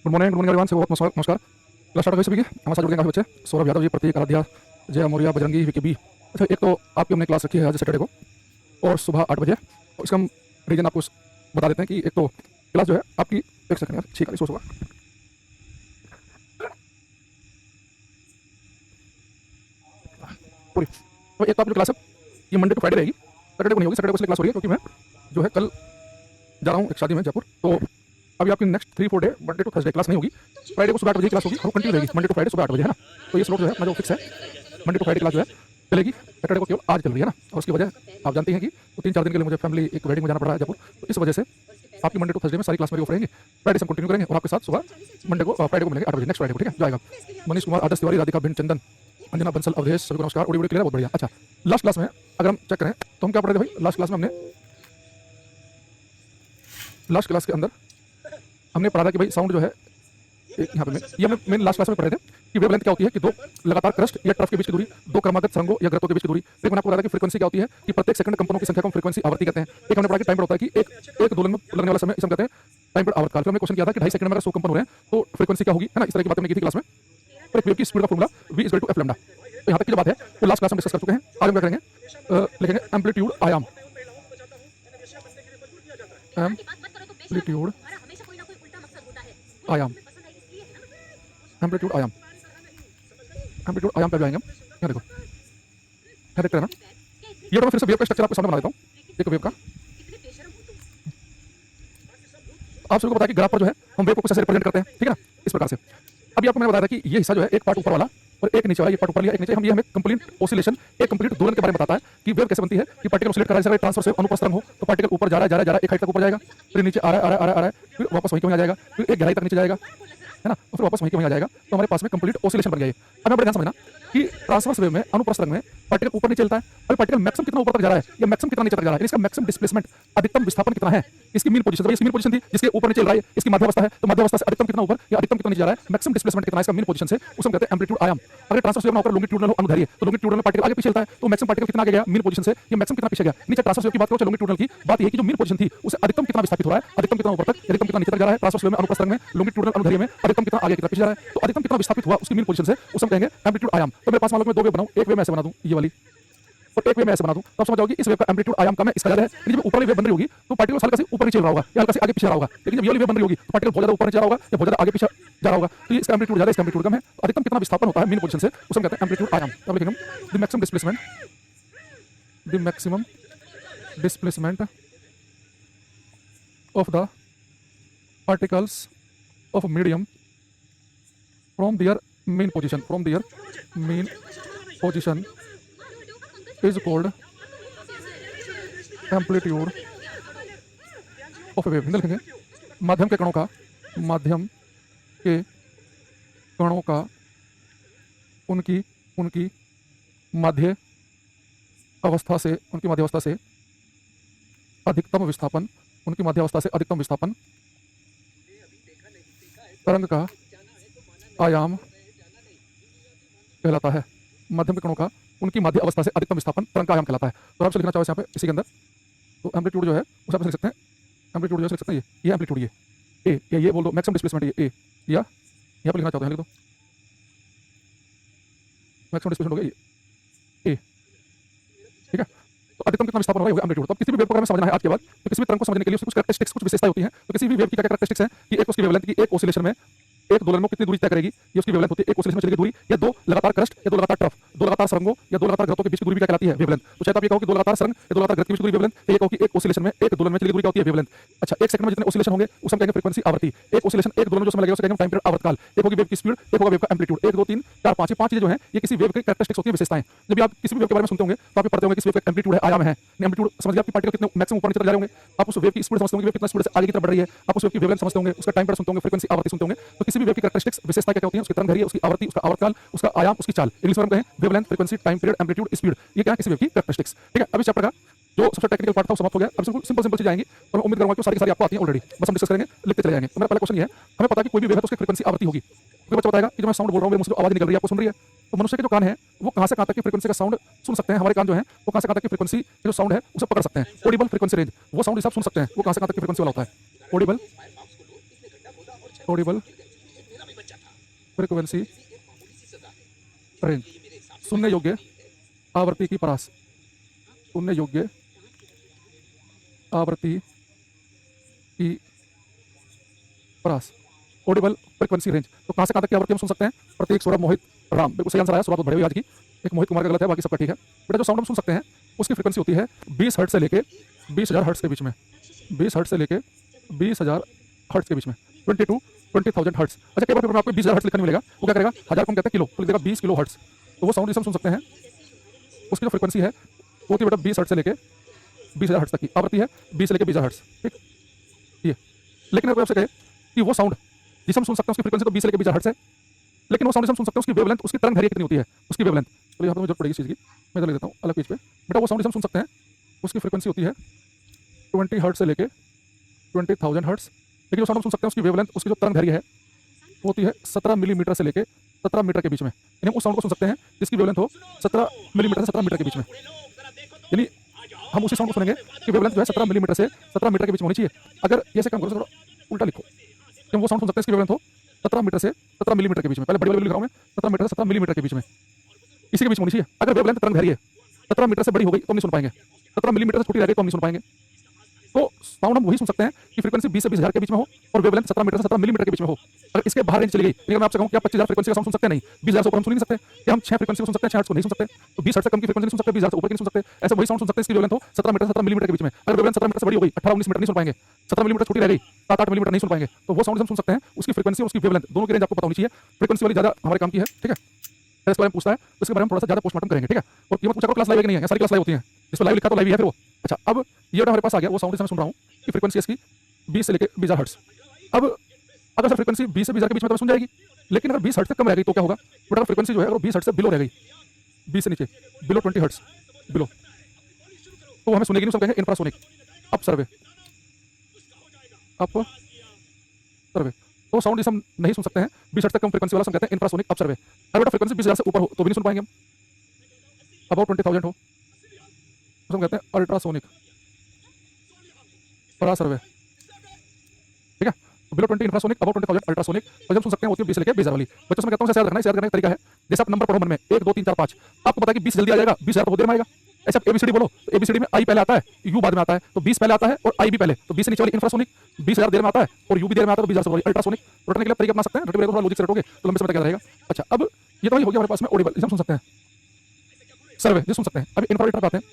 Good morning everyone से बहुत नमस्कार। क्लास स्टार्ट हो गई सभी की। हमारे साथ जुड़ गए काफ़ी बच्चे, सौरभ यादव जी, प्रतीक आराध्या, जय मौर्या, बजरंगी, विकी बी। अच्छा, एक तो आपकी हमने क्लास रखी है आज सैटरडे को और सुबह 8 बजे। और इसका हम रीजन आपको बता देते हैं कि एक तो क्लास जो है आपकी, एक सेकंड यार, 6:40 सुबह पूरी। तो एक तो आपकी जो क्लास है ये मंडे टू फ्राइडे रहेगी, सैटरडे को नहीं होगी। सैटरडे को इसलिए क्लास हो रही है क्योंकि मैं जो है कल जा रहा हूँ एक शादी में जयपुर। तो अभी आपकी next 3-4 day Monday to Thursday class नहीं होगी। फ्राइडे को सुबह 8 बजे क्लास होगी और कंटिन्यू रहेगी मंडे टू फ्राइडे सुबह 8 बजे, है ना। तो ये स्लॉट जो है अपना जो फिक्स है, मंडे टू फ्राइडे क्लास जो है चलेगी। सैटरडे को केवल आज चल रही है ना, और उसकी वजह आप जानते हैं कि तो 3-4 दिन के लिए मुझे फैमिली एक वेडिंग में जाना पड़ रहा है जयपुर। तो इस वजह से आपकी मंडे टू थर्सडे में सारी क्लास मेरी ऑफ रहेंगी। फ्राइडे से हम कंटिन्यू करेंगे और आपके साथ सुबह मंडे को फ्राइडे को मिलेंगे 8 बजे, नेक्स्ट फ्राइडे को, ठीक है। जाएगा मनीष कुमार, आदर्श तिवारी, राधिका भिंड, चंदन, अंजना बंसल, अवधेश, सभी को नमस्कार। ऑडियो क्लियर है, बहुत बढ़िया। अच्छा, लास्ट क्लास में अगर हम चेक करें तो हम क्या पढ़ रहे थे भाई। लास्ट क्लास में लास्ट क्लास के अंदर हमने पढ़ा था कि भाई साउंड जो है यहाँ पे ये हमने मेन लास्ट क्लास में पढ़े थे कि वेवलेंथ क्या होती है कि दो लगातार क्रस्ट या ट्रफ के बीच की दूरी, दो क्रमागत सरंगों या ग्रतों के बीच की दूरी। फिर मैंने आपको बताया कि फ्रीक्वेंसी क्या होती है कि प्रत्येक सेकंड कंपनों की संख्या को फ्रीक्वेंसी आवर्ती कहते हैं। एक हमने पढ़ा कि टाइम पर होता है कि एक दोलन में लगने वाला समय इसे हम कहते हैं टाइम पर आवर्तकाल। फिर हमने क्वेश्चन किया था कि 2.5 सेकंड में अगर 100 कंपन हो रहे हैं तो फ्रीक्वेंसी क्या होगी, है ना। इस तरह की बातें हमने की थी क्लास में। फिर एक वेव की स्पीड का फॉर्मूला v = f लैम्डा। तो यहाँ तक की जो बात है वो लास्ट क्लास में डिस्कस कर चुके हैं। आज हम क्या करेंगे, लिखेंगे एम्पलीट्यूड आयाम, एम्पलीट्यूड आयाम, एम्पलीट्यूड आयाम, एम्पलीट्यूड आयाम पे जाएंगे हम। यहाँ देखो, यहाँ देखते हैं ना। ये तो मैं फिर से वेव का स्ट्रक्चर आपके सामने बना देता हूँ, एक वेव का। आप सभी को पता है कि ग्राफ पर जो है हम वेव को कुछ ऐसे रिप्रेजेंट करते हैं, ठीक है ना, इस प्रकार से। अभी आपको मैंने बताया था कि ये हिस्सा जो है एक पार्ट ऊपर वाला और एक नीचे वाला, ये पार्ट ऊपर लिया एक नीचे। हम ये हमें कंप्लीट ऑसिलेशन, एक कंप्लीट दोलन के बारे में बताता है कि वेव कैसे बनती है कि पार्टिकल ऑसिलेट कर रहा है, ट्रांसवर्स वेव अनुप्रस्थ तरंग हो तो पार्टिकल ऊपर जा रहा है एक हाइट तक ऊपर जाएगा, फिर नीचे आ रहा है, फिर वापस वहीं आ जाएगा, फिर एक गहराई तक नीचे जाएगा, है ना, और फिर वापस वहीं आ जाएगा। तो हमारे पास में कंप्लीट ऑसिलेशन बन गया है। अब मैं बड़े ध्यान समझना कि ट्रांसवर्स वेव में, अनुप्रस्थ तरंग में पार्टिकल ऊपर नीचे चलता है। अभी पार्टिकल मैक्सिमम कितना ऊपर तक जा रहा है या मैक्सिमम कितना नीचे तक जा रहा है, इसका मैक्सिमम डिस्प्लेसमेंट, अधिकतम विस्थापन कितना है, इसकी मीन पोजीशन। इसकी मीन पोजीशन थी जिसके ऊपर नीचे चल रहा है, इसकी मध्यावस्था है, तो मध्यावस्था से अधिकतम कितना ऊपर या अधिकतम कितना नीचे जा रहा है, मैक्सिमम डिस्प्लेसमेंट कितना है, इसका मीन पोजीशन से उसे हम कहते हैं एम्पलीट्यूड आयाम। अगर ट्रांसवर्स वेव ना होकर लॉन्गिट्यूडनल हो, अनुदैर्घ्य, तो लॉन्गिट्यूडनल में पार्टिकल आगे पीछे चलता है तो मैक्सिमम पार्टिकल कितना आगे गया मीन पोजीशन से, ये मैक्सिमम कितना पीछे गया नीचे। ट्रांसवर्स वेव की बात करो, लॉन्गिट्यूडनल की बात ये कि जो मीन पोजीशन थी उसे अधिकतम कितना विस्थापित हो रहा है, अधिकतम कितना ऊपर तक, अधिकतम कितना नीचे तक जा रहा है। ट्रांसवर्स वेव में, अनुप्रस्थ तरंग में, लॉन्गिट्यूडनल, अनुदैर्घ्य में अधिकतम कितना आगे की तरफ पीछे जा रहा है, तो अधिकतम कितना विस्थापित हुआ उसकी मीन पोजीशन से उसे हम कहेंगे एम्पलीट्यूड आयाम। तो मेरे पास मान लो मैं दो वेव बनाऊं, एक वेव मैं ऐसे बना दूं ये वाली और एक वेव मैं ऐसे बना दूं, तो आप समझ जाओगे इस वेव का एम्पलीट्यूड आयाम कम है, इसका ज्यादा है। लेकिन जब ऊपर वाली वेव बन रही होगी तो पार्टिकल हल्का से ऊपर नीचे चल रहा होगा या हल्का से आगे पीछे जा रहा होगा। लेकिन जब ये वाली वेव बन रही होगी तो पार्टिकल बहुत ज्यादा ऊपर नीचे जा रहा होगा या बहुत ज्यादा आगे पीछे जा रहा होगा, तो ये इसका एम्पलीट्यूड ज्यादा, इसका एम्पलीट्यूड कम है। तो अधिकतम कितना विस्थापन होता है मीन पोजीशन से उसे हम कहते हैं एम्पलीट्यूड आयाम। तब लिखेंगे हम the maximum displacement, the maximum displacement of the particles of medium from their mean position, from their mean position is called amplitude of a wave। Hindi लिखेंगे माध्यम के कणों का, माध्यम के कणों का उनकी उनकी माध्य अवस्था से, उनकी माध्यावस्था से अधिकतम विस्थापन, उनकी माध्यावस्था से अधिकतम विस्थापन तरंग का आयाम कहलाता है। मध्यम के कणों का उनकी माध्य अवस्था से अधिकतम विस्थापन तरंग का आयाम कहलाता है। तो आप लिखना चाहो यहाँ पे इसी के अंदर, तो एम्पलीट्यूड जो है उस आप लिख सकते हैं, एम्पलीट्यूड जो लिख सकते हैं ये एम्पलीट्यूड, ये ए या ये बोल दो मैक्सिमम डिस्प्लेसमेंट ये ए, या यहाँ पे लिखना चाहते हैं लिख दो मैक्सिमम डिस्प्लेसमेंट हो गया ये ए, ठीक है। तो अधिकतम कितना विस्थापन हो रहा है एम्पलीट्यूड। तो किसी भी वेव को अगर समझना है आज के बाद तो किसी भी तरंग को समझने के लिए उसकी कुछ कैरेक्टरिस्टिक्स, कुछ विशेषताएं होती हैं। तो किसी भी वेव की क्या कैरेक्टरिस्टिक्स है कि एक उसकी वेवलेंथ की, एक ऑसिलेशन में, एक दोलन में कितनी दूरी तय करेगी, ये उसकी वेवलेंथ होती है। एक ऑसिलेशन में चलेगी दूरी, या दो लगातार क्रस्ट या दो लगातार ट्रफ, दो लगातार सरंगों या दो लगातार ग्रतों के बीच की दूरी भी क्या कहलाती है, वेवलेंथ। तो चाहे आप ये कहो कि दो लगातार सरंग या दो लगातार ग्रत के बीच की दूरी वेवलेंथ, ये कहो कि एक ऑसिलेशन में, एक दोलन में चलेगी दूरी क्या होती है, वेवलेंथ। अच्छा, एक सेकंड में जितने ऑसिलेशन होंगे उसे हम कहेंगे फ्रीक्वेंसी आवर्ती। एक ऑसिलेशन, एक दोलन में जो समय लगेगा उसे कहेंगे टाइम पीरियड आवर्तकाल। एक होगी वेव की स्पीड, एक होगा वेव का एम्पलीट्यूड। 1 2 3 4 5 पांच चीजें जो है ये किसी वेव की कैरेक्टरिस्टिक्स होती है, विशेषताएं। जब भी आप किसी भी वेव के बारे में सुनते होंगे तो आप पढ़ते होंगे किसी वेव का एम्पलीट्यूड है, आयाम है। एम्पलीट्यूड समझ गए, आपकी पार्टिकल कितने मैक्सिमम ऊपर नीचे तक जा रहे होंगे। आप उस वेव की स्पीड समझते होंगे, वेव कितना स्पीड से आगे की तरफ बढ़ रही है। आप उस वेव की वेवलेंथ समझते होंगे, उसका टाइम पीरियड सुनते होंगे, फ्रीक्वेंसी आवर्ती सुनते होंगे। तो किसी भी वेव की कैरेक्टरिस्टिक्स, विशेषता क्या होती है, उसकी तरंग दैर्घ्य, उसकी आवृत्ति, उसका आवर्तकाल, उसका आयाम, उसकी चाल, इंग्लिश में हम कहें wavelength, frequency, time period, amplitude, speed. ये क्या है किसी वेव की कैरेक्टरिस्टिक्स, ठीक है। अभी चैप्टर का जो सबसे टेक्निकल पार्ट था वो समाप्त हो गया। अब सिंपल सिंपल चीजें आएंगी और मैं उम्मीद करूंगा कि सारी की सारी आपको आती हैं ऑलरेडी, बस हम डिस्कस करेंगे, लिखते चले जाएंगे। तो मेरा पहला क्वेश्चन ये है, हमें पता है कि कोई भी वेव है तो उसकी फ्रीक्वेंसी आवर्ती होगी। कोई बच्चा बताएगा कि जो मैं साउंड बोल रहा हूँ मुझसे जो आवाज निकल रही है आपको सुन रही है, तो मनुष्य के जो कान है वो कहां से कहां तक की फ्रीक्वेंसी का साउंड सुन सकते हैं। हमारे कान जो है वो कहां से कहां तक की फ्रीक्वेंसी जो साउंड है उसे पकड़ सकते हैं। ऑडिबल फ्रीक्वेंसी रेंज, वो साउंड आप सुन सकते हैं वो कहां से कहां तक की फ्रीक्वेंसी वाला होता है। ऑडिबल फ्रीक्वेंसी रेंज, सुनने योग्य आवृत्ति की परास, सुनने योग्य आवृत्ति की परास, ऑडिबल फ्रीक्वेंसी रेंज। तो कहां से कहां तक की आवृत्ति हम सुन सकते हैं? प्रतीक, सौरभ, मोहित, राम, बिल्कुल सही आंसर आया। शुरुआत बहुत बढ़िया हुई आज की। एक मोहित कुमार का गलत है, बाकी सबका ठीक है। बेटा जो साउंड हम सुन सकते हैं उसकी फ्रीक्वेंसी होती है 20 हर्ट्ज से लेके 20,000 हर्ट्ज के बीच में, 20 हर्ट्ज से लेके 20,000 हर्ट्ज के बीच में, 20 to 20,000 हर्ट्ज। अच्छा, कई बार पेपर में आपको 20,000 हर्ट्ज लिखने मिलेगा, वो क्या करेगा, 1000 को हम कहते हैं किलो, तो लिख देगा 20 किलो हर्ट्ज। तो वो साउंड जिसे हम सुन सकते हैं उसकी जो फ्रीक्वेंसी है वो होती है बेटा 20 हर्ट्ज से लेके 20,000 हर्ट्ज तक की आवृत्ति है, 20 से लेके 20,000 हर्ट्ज, ठीक। ये लेकिन अगर आपसे कहे कि वो साउंड जिसे हम सुन सकते हैं उसकी फ्रीक्वेंसी तो 20 से लेके 20,000 हर्ट्ज है, लेकिन वो साउंड जिसे हम सुन सकते हैं उसकी वेवलेंथ, उसकी तरंग दैर्घ्य कितनी होती है, उसकी वेवलेंथ। तो यहाँ पर मुझे जरूरत पड़ेगी इस चीज़ की, मैं इधर लिख देता हूँ अलग पेज पे। बेटा वो साउंड जिसे हम सुन सकते हैं उसकी फ्रीक्वेंसी होती है 20 हर्ट्ज से लेके 20,000 हर्ट्ज, लेकिन जो साउंड हम सुन सकते हैं उसकी वेवलेंथ, उसकी जो तरंग दैर्घ्य है वो होती है 17 मिलीमीटर से लेके 17 मीटर के बीच में। यानी हम उस साउंड को सुन सकते हैं जिसकी वेवलेंथ हो 17 मिलीमीटर से 17 मीटर के बीच में। यानी हम उसी साउंड को सुनेंगे कि वेवलेंथ जो है 17 मिलीमीटर से 17 मीटर के बीच में होनी चाहिए। अगर ये से काम करो, उल्टा लिखो कि हम वो साउंड सुन सकते हैं इसकी वेवलेंथ हो 17 मीटर से 17 मिलीमीटर के बीच में। पहले बड़ी वाली लिख रहा हूं मैं, 17 मीटर से 17 मिलीमीटर के बीच में, इसी के बीच में होनी चाहिए। अगर वेवलेंथ तरंग दैर्घ्य 17 मीटर से बड़ी हो गई तो हम नहीं सुन पाएंगे, 17 मिलीमीटर से छोटी रह गई तो हम नहीं सुन पाएंगे। तो साउंड हम वही सुन सकते हैं कि फ्रीक्वेंसी 20 से 20,000 के बीच में हो और वेवलेंथ 17 मीटर से 17 मिलीमीटर के बीच में हो। अगर इसके बाहर रेंज चली गई, लेकिन मैं आपसे कहूं कि आप 25,000 फ्रीक्वेंसी का साउंड सुन सकते नहीं, 20,000 से ऊपर हम सुन नहीं सकते, कि हम 6 फ्रीक्वेंसी को सुन सकते हैं, 6 हर्ट्ज को नहीं सुन सकते, तो 20 हर्ट्ज से कम की फ्रीक्वेंसी नहीं सुन सकते, 20,000 से ऊपर की नहीं सुन सकते। ऐसे वही साउंड सुन सकते हैं इसकी वेवलेंथ हो 17 मीटर से 17 मिलीमीटर के बीच में। अगर वेवलेंथ 17 मीटर से बड़ी हो गई, 18-19 मीटर नहीं सुन पाएंगे, 17 मिलीमीटर छोटी रह गई, 7-8 मिलीमीटर नहीं सुन पाएंगे। तो वो साउंड हम सुन सकते हैं उसकी फ्रीक्वेंसी और उसकी वेवलेंथ दोनों की रेंज आपको पता होनी चाहिए। फ्रीक्वेंसी वाली ज्यादा हमारे काम की है, ठीक है। इसके बारे में पूछता है तो इसके बारे में थोड़ा सा ज्यादा पोस्टमार्टम करेंगे, ठीक है। और ये मत पूछा करो क्लास लाइव है कि नहीं है, सारी क्लास लाइव होती है, जिस पर लाइव लिखा तो लाइव ही है फिर वो। अच्छा, अब ये हमारे पास आ गया वो साउंड जिसे मैं सुन रहा हूँ कि फ्रीक्वेंसी इसकी 20 से लेके 20,000 हर्ट्ज। अब अगर सर फ्रीक्वेंसी 20 से 20,000 के बीच में तो सुन जाएगी, लेकिन अगर 20 हर्ट्ज से कम रह गई तो क्या होगा? बट अगर फ्रीक्वेंसी जो है अगर 20 हर्ट्ज से बिलो रह गई, 20 से नीचे, बिलो 20 हर्ट्ज, बिलो, तो हमें सुनेगी नहीं, सब कहेंगे इंफ्रासोनिक अप सर्वे, अप सर्वे। तो साउंड जिसे हम नहीं सुन सकते हैं 20 हर्ट्ज तक कम फ्रीक्वेंसी वाला, हम कहते हैं इंफ्रासोनिक अप सर्वे। अगर बेटा फ्रीक्वेंसी 20,000 से ऊपर हो तो भी नहीं सुन पाएंगे हम, अबाउट 20,000 हो तो हम कहते हैं अल्ट्रासोनिक परा सर्वे, ठीक है। तो बिलो 20 इंफ्रासोनिक, अबाउट 20,000 अल्ट्रासोनिक। और जब सुन सकते हैं होती है 20 से लेके 20,000 वाली। बच्चों से मैं कहता हूँ याद रखना है, याद करने का तरीका है जैसे आप नंबर पढ़ो मन में 1 2 3 4 5, आपको पता है कि 20 जल्दी आ जाएगा, 20,000 तो बहुत देर में आएगा। ऐसे आप एबीसीडी बोलो तो एबीसीडी में आई पहले आता है, यू बाद में आता है, तो 20 पहले आता है और आई भी पहले, तो 20 से नीचे वाली इंफ्रासोनिक, 20,000 देर में आता है और यू भी देर में आता है, तो 20,000 से वाली अल्ट्रासोनिक। रटने के लिए तरीका अपना सकते हैं, रटोगे थोड़ा लॉजिक से रटोगे तो लंबे समय तक याद रहेगा। अच्छा, अब ये तो हो गया हमारे पास में ऑडिबल, जिसे हम सुन सकते हैं, सर्वे जिसे सुन सकते हैं। अभी इंफ्रारेड आते हैं।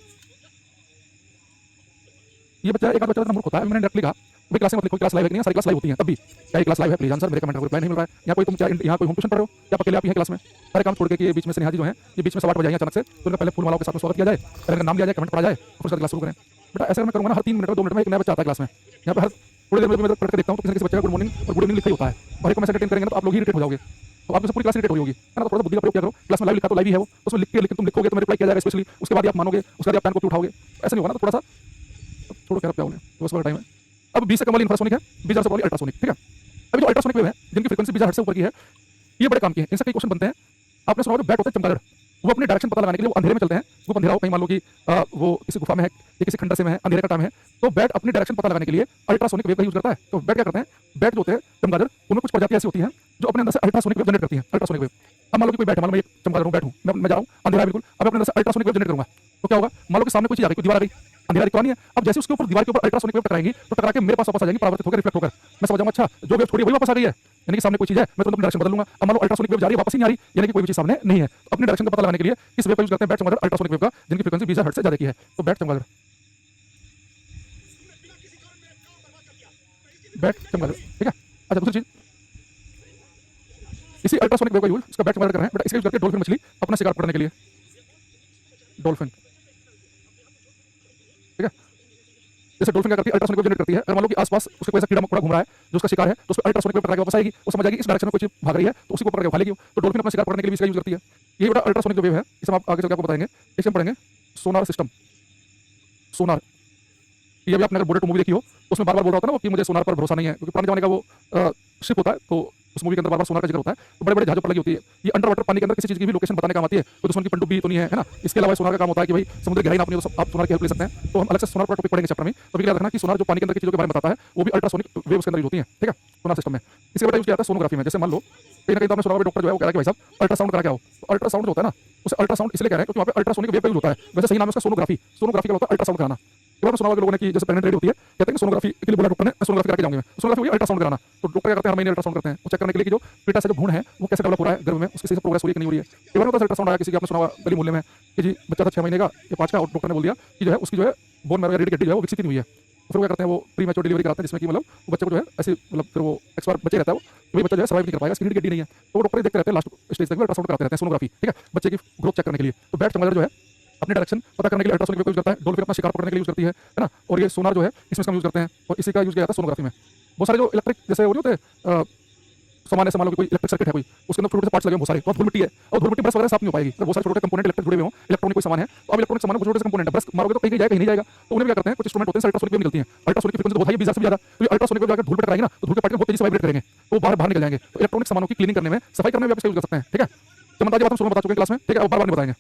ये बच्चा एक आध बच्चा मूर्ख होता है, मैंने डायरेक्टली कहा भाई क्लास में मत लिखो, क्लास लाइव है कि नहीं, सारी क्लास लाइव होती है, तब भी क्या क्लास लाइव है प्लीज आंसर, मेरे कमेंट का रिप्लाई नहीं मिल रहा है। यहाँ कोई तुम क्या यहाँ कोई होम ट्यूशन पढ़ रहे हो या अकेले आप ही हैं क्लास में? सारे काम छोड़ के कि ये बीच में से नेहा जी जो है ये बीच में 8 बजे आएंगे अचानक से, तो उनका पहले फूल मालाओं के साथ में स्वागत किया जाए, पहले उनका नाम लिया जाए, कमेंट पढ़ा जाए और उसके बाद क्लास शुरू करें। बेटा ऐसे मैं करूँगा ना, हर 3 मिनट में 2 मिनट में एक नया बच्चा आता है क्लास में, यहाँ पे हर थोड़ी देर में मैं पढ़ के देखता हूँ तो किसी किसी बच्चे का गुड मॉर्निंग और गुड इवनिंग लिखा ही होता है, और एक को मैसेज अटेंड करेंगे तो आप लोग ही इरिटेट हो जाओगे, तो आपकी पूरी क्लास इरिटेट हो होगी, है ना। तो थोड़ा बुद्धि का प्रयोग किया करो, क्लास में लाइव लिखा तो लाइव ही है वो, उसमें लिख के लेकिन तुम लिखोगे तो रिप्लाई किया जाएगा स्पेशली, उसके बाद आप मानोगे, उसके बाद आप पेन कॉपी उठाओगे, ऐसा नहीं होगा ना। तो थोड़ा सा छोड़ो क्या क्या बोले, तो उसका टाइम है। अब 20 से कम वाली इंफ्रासोनिक है, 20,000 से वाली अल्ट्रासोनिक, ठीक है। अभी जो अल्ट्रासोनिक वेव है जिनकी फ्रीक्वेंसी 20,000 हर्ट्ज से ऊपर की है, ये बड़े काम की है, इनसे कई क्वेश्चन बनते हैं। आपने सुना होगा बैट होता है चमगादड़, वो अपनी डायरेक्शन पता लगाने के लिए वो अंधेरे में चलते हैं, वो अंधेरा हो, कहीं मान लो कि वो किसी गुफा में है या किसी खंडर से में है, अंधेरे का टाइम है, तो बैट अपनी डायरेक्शन पता लगाने के लिए अल्ट्रासोनिक वेव का यूज करता है। तो बैट क्या करते हैं, बैट जो होते हैं चमगादड़, उनमें कुछ प्रजातियां ऐसी होती हैं जो अपने अंदर से अल्ट्रासोनिक वेव जनरेट करती हैं। अल्ट्रासोनिक वेव, अब मान लो कि कोई बैट है, मान लो मैं एक चमगादड़ हूं, बैट हूं, मैं जा रहा हूं अंधेरा बिल्कुल, अब अपने अंदर से अल्ट्रासोनिक वेव जनरेट करूंगा, तो क्या होगा, मान लो कि सामने कोई चीज आ गई, कोई दीवार आ गई, अंधेरा दिखता नहीं है, अब जैसे उसके ऊपर दीवार के ऊपर अल्ट्रासोनिक वेव टकराएंगी तो टकरा के मेरे पास वापस आ जाएंगी, परावर्तित होकर रिफ्लेक्ट होकर, मैं समझ जाऊंगा अच्छा जो वेव छोड़ी वही वापस आ गई है, यानी कि सामने कोई चीज है, मैं तुरंत डायरेक्शन बदल लूंगा। अब मान लो अल्ट्रासोनिक वेव जा रही है, वापस नहीं आ रही, यानी कि कोई भी चीज सामने नहीं है, तो अपनी डायरेक्शन का पता लगाने के लिए इस वेव का यूज करते हैं बैट चमगादड़ अल्ट्रासोनिक वेव का, जिनकी फ्रीक्वेंसी 20,000 हर्ट्ज से ज्यादा की है। तो बैट चमगादड़, बैट चमगादड़, ठीक है। अच्छा दूसरी चीज, इसी अल्ट्रासोनिक वेव का यूज इसका बैट चमगादड़ कर रहे हैं, बट इसका यूज करते हैं डॉल्फिन मछली अपना शिकार पकड़ने के लिए, डॉल्फिन, ठीक है। जैसे डॉल्फिन क्या करती है, अल्ट्रासोनिक वेव जनरेट करती है। अगर मान लो कि आसपास उसके कोई ऐसा कीड़ा मकोड़ा घूम रहा है जो उसका शिकार है, तो उसको अल्ट्रासोनिक वेव टकरा के वापस आएगी, वो समझ जाएगी इस डायरेक्शन में कोई चीज भाग रही है, तो उसी को पकड़ के खा लेगी। तो डॉल्फिन अपना शिकार पकड़ने के लिए इसका यूज करती है। ये बड़ा अल्ट्रासोनिक जो वेव है, इसे हम आगे चल के आपको बताएंगे। इसे हम पढ़ेंगे सोनार सिस्टम, सोनार। ये भी आपने अगर बॉर्डर मूवी देखी हो तो उसमें बार बार बोल रहा होता है ना वो कि मुझे सोनार पर भरोसा नहीं है, क्योंकि पुराने जमाने का वो शिप होता है, तो उस मूवी के अंदर बार बार सोनार का जिक्र होता है। तो बड़े बड़े जहाजों पर लगी होती है ये, अंडर वाटर पानी के अंदर किसी चीज की भी लोकेशन बताने काम आती है, तो दुश्मन की पनडुब्बी तो नहीं है, है ना। इसके अलावा सोनार का काम होता है कि भाई समुद्र गहराई नापनी हो तो आप सोनार की हेल्प ले सकते हैं। तो हम अलग से सोनार पर टॉपिक पढ़ेंगे चैप्टर में, तो याद रखना कि सोनार जो पानी के अंदर की चीजों के बारे में बताता है वो भी अल्ट्रासोनिक वेव्स के अंदर यूज होती है, ठीक है, सोनार सिस्टम में। इसके बाद यूज किया जाता है सोनोग्राफी में। जैसे मान लो कहीं ना कहीं तो आपने सुना होगा डॉक्टर जो है वो कह रहा है कि भाई साहब अल्ट्रासाउंड करा के आओ। तो अल्ट्रासाउंड जो होता है ना, उसे अल्ट्रासाउंड इसलिए कह रहे हैं क्योंकि वहाँ पे अल्ट्रासोनिक वेव का यूज होता है। वैसे सही नाम है उसका सोनोग्राफी। सोनोग्राफी का होता है अल्ट्रासाउंड कराना। एक बार सुना होगा लोगों ने कि जैसे प्रेग्नेंट लेडी होती है, कहते हैं कि सोनोग्राफी के लिए बोला डॉक्टर ने, सोनोग्राफी करके जाऊंगी मैं। सोनोग्राफी हुई अल्ट्रासाउंड कराना। तो डॉक्टर क्या करते हैं, हर महीने अल्ट्रासाउंड करते हैं वो चेक करने के लिए कि जो फीटस है, जो भ्रूण है, वो कैसे डेवलप हो रहा है गर्भ में, उसकी सही से प्रोग्रेस हो रही है कि नहीं हो रही है। एक बार होता है अल्ट्रासाउंड आया किसी की, आपने सुना होगा गली मोहल्ले में कि जी बच्चा था 6 महीने का या 5 का, और डॉक्टर ने बोल दिया कि जो है उसकी जो है बोन मैरो या रीढ़ की हड्डी जो है वो विकसित नहीं हुई है। तो फिर वो क्या करते हैं, वो प्री मैच्योर डिलीवरी कराते हैं, जिसमें कि मतलब वो बच्चे को जो है ऐसे मतलब फिर वो एक्सपायर बच्चे रहता है वो, तो वही बच्चा जो है सर्वाइव नहीं कर पाएगा, इसकी रीढ़ की हड्डी नहीं है। तो वो डॉक्टर देखते रहते हैं, लास्ट स्टेज तक अल्ट्रासाउंड कराते रहते हैं, सोनोग्राफी, ठीक है, बच्चे की ग्रोथ चेक करने के लिए। तो बैट चमगादड़ जो है अपने डायरेक्शन पता करने के लिए अल्ट्रासोनिक वेव यूज करता है। डॉल्फिन अपना शिकार पकड़ने के लिए यूज करती है ना। और ये सोनार जो है इसमें इसका यूज करते हैं, और इसी का यूज किया जाता है सोनोग्राफी में। बहुत सारे जो इलेक्ट्रिक जैसे वो नहीं होते सामान्य से मान लो कि कोई इलेक्ट्रिक सर्किट है कोई, उसके अंदर छोटे से पार्ट्स लगे हैं बहुत सारे, तो धूल मिट्टी है और धूल मिट्टी ब्रश वगैरह साफ नहीं हो पाएगी। तो बहुत सारे छोटे कंपोनेंट इलेक्ट्रिक जुड़े हुए हों, इलेक्ट्रॉनिक कोई सामान है, तो अब इलेक्ट्रॉनिक सामान में छोटे से कंपोनेंट है, ब्रश मारोगे तो कहीं जाएगा, कहीं नहीं जाएगा। तो उन्हें क्या करते हैं, कुछ इंस्ट्रूमेंट होते हैं, अल्ट्रासोनिक वेव निकलती है। अल्ट्रासोनिक की फ्रीक्वेंसी बहुत हाई है, 20,000 से भी ज्यादा। तो अल्ट्रासोनिक वेव जाकर धूल पे टकराएगी ना, तो धूल के पार्टिकल बहुत तेजी से वाइब्रेट करेंगे, तो बाहर बाहर निकल जाएंगे। तो इलेक्ट्रॉनिक सामानों की क्लीनिंग करने में, सफाई करने में आप इसका यूज कर सकते हैं, ठीक है। चमत्कार की बात हम शुरू में बता चुके हैं क्लास में, ठीक है, बार बार नहीं बताएंगे।